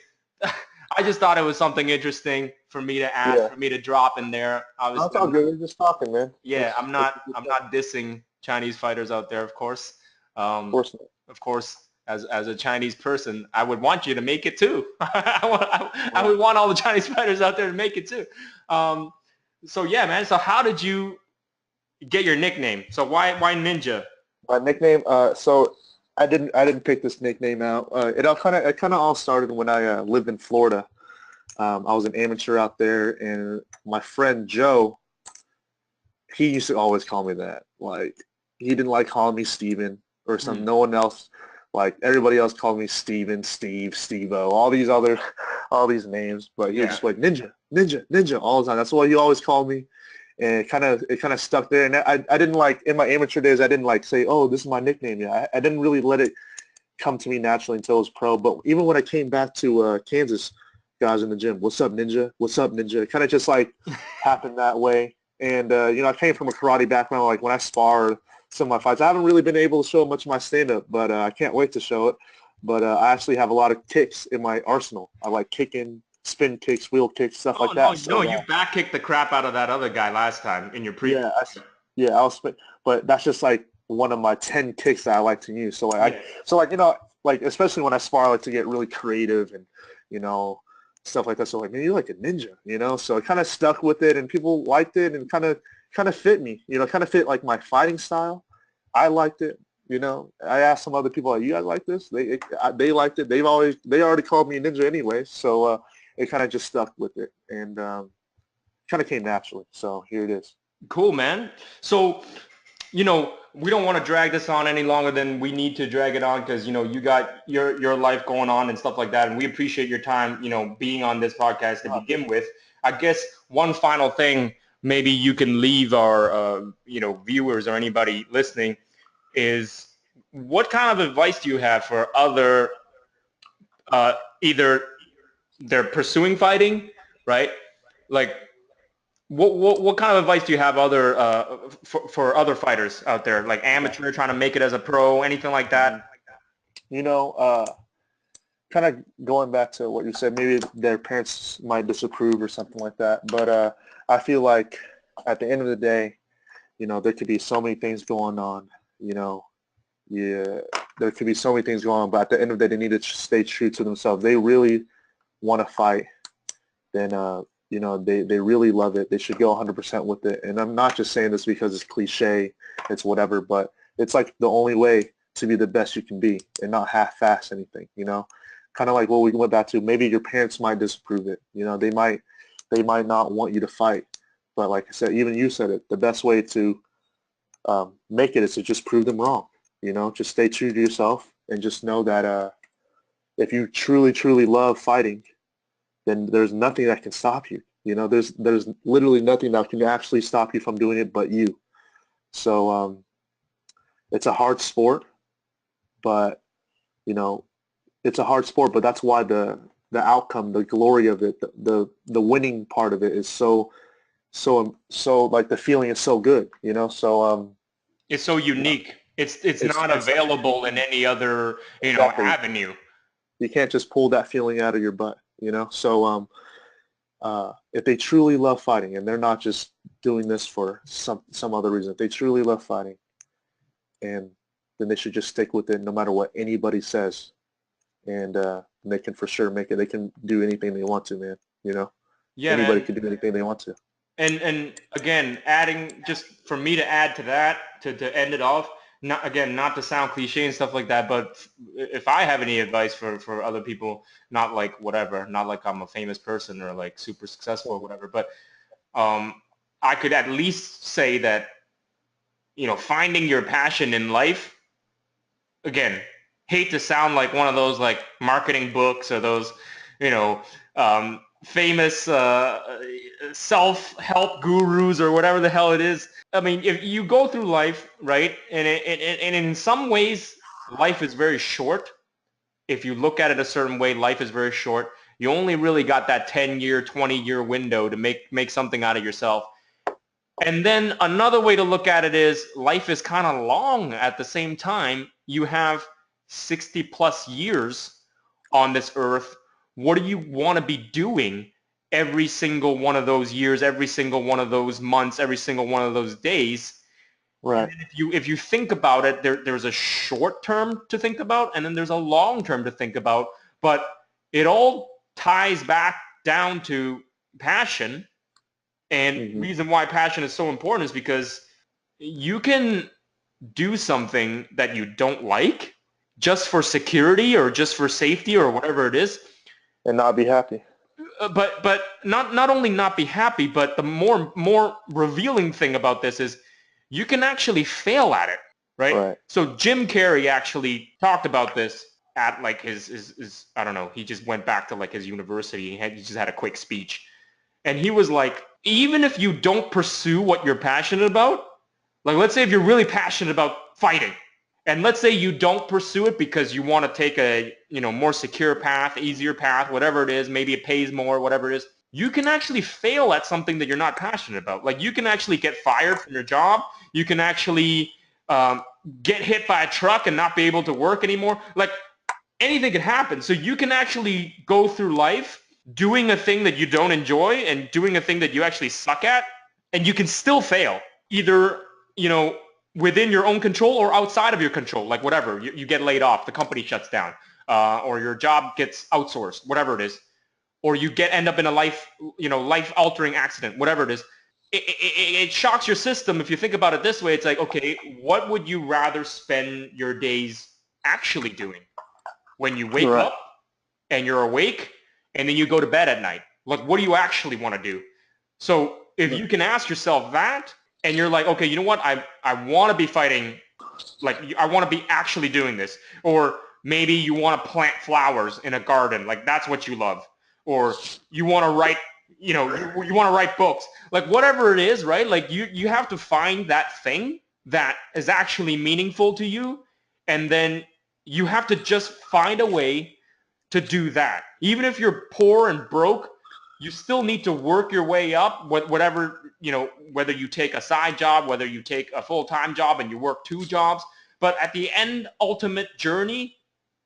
I just thought it was something interesting for me to ask, for me to drop in there. That's all good. We're just talking, man. Yeah, I'm not dissing Chinese fighters out there, of course. Of course not. Of course. as a Chinese person, I would want you to make it too. I would want all the Chinese fighters out there to make it too. So yeah, man. So how did you get your nickname? So why Ninja? My nickname. So I didn't pick this nickname out. It kind of all started when I lived in Florida. I was an amateur out there, and my friend Joe, he used to always call me that. Like, he didn't like calling me Steven or something. No one else, like everybody else called me Steven, Steve, Steve-O, all these names. But he was just like Ninja, Ninja, Ninja all the time. That's what he always called me. And it kind of stuck there. And I didn't like, in my amateur days, I didn't like say, oh, this is my nickname. Yeah, I didn't really let it come to me naturally until I was pro. But even when I came back to Kansas, guys in the gym, what's up, Ninja? What's up, Ninja? It kind of just like happened that way. And, I came from a karate background. Like when I spar some of my fights, I haven't really been able to show much of my stand-up, but I can't wait to show it. But I actually have a lot of kicks in my arsenal. I like kicking, spin kicks, wheel kicks, stuff like that. No, you back kicked the crap out of that other guy last time in your pre. Yeah, I'll spin. But that's just like one of my 10 kicks that I like to use. So like especially when I spar, I like to get really creative and, stuff like that. So like, man, you're like a ninja, So I kind of stuck with it, and people liked it, and kind of fit me, kind of fit like my fighting style. I liked it, I asked some other people, like, you guys like this? They liked it. They already called me a ninja anyway, so it kind of just stuck with it, and kind of came naturally. So here it is. Cool, man. So, we don't want to drag this on any longer than we need to drag it on, because, you got your life going on and stuff like that. And we appreciate your time, being on this podcast to begin with. I guess one final thing maybe you can leave our, viewers or anybody listening is, what kind of advice do you have for other, either they're pursuing fighting, right? Like, what kind of advice do you have for other fighters out there, like amateur trying to make it as a pro, anything like that? Kind of going back to what you said, maybe their parents might disapprove or something like that. But I feel like at the end of the day, there could be so many things going on. There could be so many things going on, but at the end of the day, they need to stay true to themselves. They really want to fight, then they really love it. They should go 100% with it. And I'm not just saying this because it's cliche, it's whatever, but it's like the only way to be the best you can be and not half-ass anything, Kind of like what we went back to. Maybe your parents might disapprove it. They might not want you to fight. But like I said, even you said it, the best way to make it is to just prove them wrong. Just stay true to yourself, and just know that if you truly, truly love fighting, then there's nothing that can stop you. There's literally nothing that can actually stop you from doing it but you. So it's a hard sport, but it's a hard sport, but that's why the outcome, the glory of it, the winning part of it is so like the feeling is so good, So it's so unique. It's not available in any other avenue. You can't just pull that feeling out of your butt, So if they truly love fighting, and they're not just doing this for some other reason, if they truly love fighting, and then they should just stick with it no matter what anybody says, and they can for sure make it. They can do anything they want to, man. Yeah, anybody man. can do anything they want to. And again, adding, just for me to add to that, to end it off, not to sound cliche and stuff like that, but if I have any advice for other people, not like I'm a famous person or like super successful or whatever, but I could at least say that, finding your passion in life, again, hate to sound like one of those like marketing books or those, famous self-help gurus or whatever the hell it is. I mean, if you go through life, right, and in some ways, life is very short. If you look at it a certain way, life is very short. You only really got that 10-year, 20-year window to make something out of yourself. And then another way to look at it is life is kind of long at the same time. You have 60 plus years on this earth. What do you want to be doing every single one of those years, every single one of those months, every single one of those days? Right. And if you think about it, there's a short term to think about, and then there's a long term to think about. But it all ties back down to passion. And Mm-hmm. reason why passion is so important is because you can do something that you don't like just for security or just for safety or whatever it is. And not be happy. But not only not be happy, but the more revealing thing about this is you can actually fail at it, right? Right. So Jim Carrey actually talked about this at like his I don't know, he just went back to like his university. He just had a quick speech. And he was like, even if you don't pursue what you're passionate about, like let's say if you're really passionate about fighting, and let's say you don't pursue it because you want to take a, more secure path, easier path, whatever it is, maybe it pays more, whatever it is, you can actually fail at something that you're not passionate about. Like you can actually get fired from your job. You can actually get hit by a truck and not be able to work anymore. Like anything can happen. So you can actually go through life doing a thing that you don't enjoy and doing a thing that you actually suck at, and you can still fail. Either, within your own control or outside of your control, like whatever. You get laid off, the company shuts down, or your job gets outsourced, whatever it is, or you end up in a life-altering accident, whatever it is. It shocks your system if you think about it this way. It's like, okay, what would you rather spend your days actually doing? When you wake Right. up and you're awake and then you go to bed at night, like what do you actually want to do? So if you can ask yourself that, and you're like, okay, you know what? I want to be fighting. Like I want to be actually doing this. Or maybe you want to plant flowers in a garden. Like that's what you love. Or you want to write, you want to write books. Like whatever it is, right? Like you have to find that thing that is actually meaningful to you. And then you have to just find a way to do that. Even if you're poor and broke, you still need to work your way up, whatever, whether you take a side job, whether you take a full-time job and you work 2 jobs. But at the end, ultimate journey,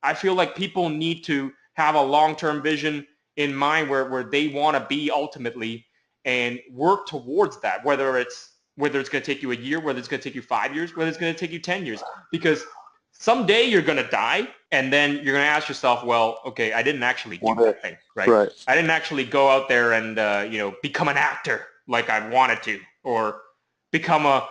I feel like people need to have a long-term vision in mind where they want to be ultimately and work towards that, whether it's going to take you a year, whether it's going to take you 5 years, whether it's going to take you 10 years. Because someday you're going to die, and then you're going to ask yourself, well, okay, I didn't actually do that thing, right? Right. I didn't actually go out there and, become an actor like I wanted to, or become a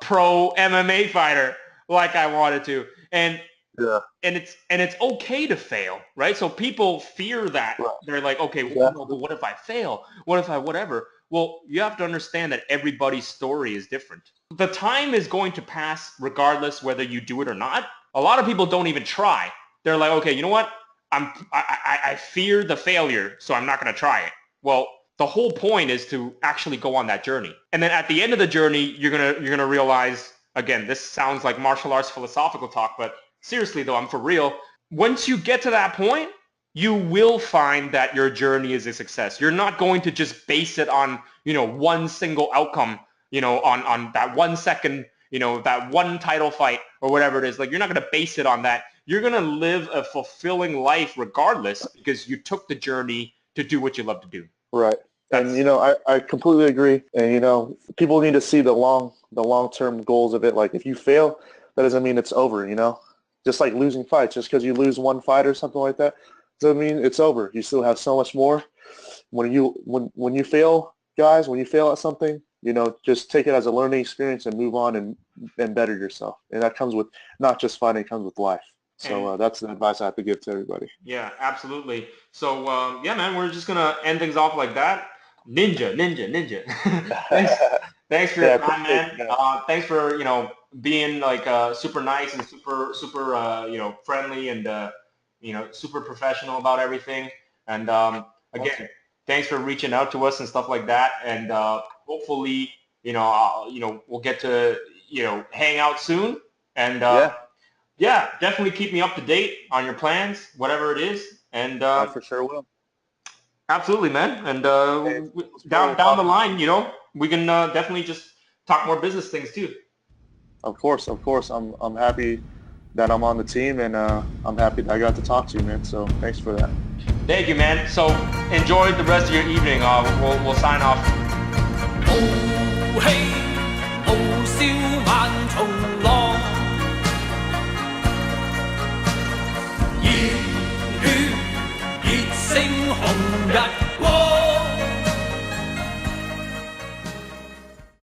pro MMA fighter like I wanted to. And Yeah. and it's okay to fail, right? So people fear that. Right. They're like, okay, Yeah. well, but what if I fail? What if I whatever? Well, you have to understand that everybody's story is different. The time is going to pass regardless whether you do it or not. A lot of people don't even try. They're like, okay, you know what? I fear the failure, so I'm not going to try it. Well, the whole point is to actually go on that journey. And then at the end of the journey, you're gonna realize, again, this sounds like martial arts philosophical talk, but seriously though, I'm for real. Once you get to that point, you will find that your journey is a success. You're not going to just base it on, one single outcome, on that 1 second, that one title fight or whatever it is. Like you're not going to base it on that. You're going to live a fulfilling life regardless because you took the journey to do what you love to do. Right. And, I completely agree. And, people need to see the long-term goals of it. Like if you fail, that doesn't mean it's over, just like losing fights. Just because you lose one fight or something like that doesn't mean it's over. You still have so much more. When you fail, guys, when you fail at something, just take it as a learning experience and move on and better yourself. And that comes with not just fighting, it comes with life. So that's the advice I have to give to everybody. Yeah, absolutely. So yeah, man, we're just gonna end things off like that. Ninja. Thanks for your time, man. Thanks for being like super nice and super friendly and super professional about everything. And again, thanks for reaching out to us and stuff like that. And hopefully, we'll get to hang out soon. And yeah, definitely keep me up to date on your plans, whatever it is. And I for sure will. Absolutely, man. And down the line, we can definitely just talk more business things too. Of course. I'm happy that I'm on the team, and I'm happy that I got to talk to you, man. So thanks for that. Thank you, man. So enjoy the rest of your evening. We'll sign off.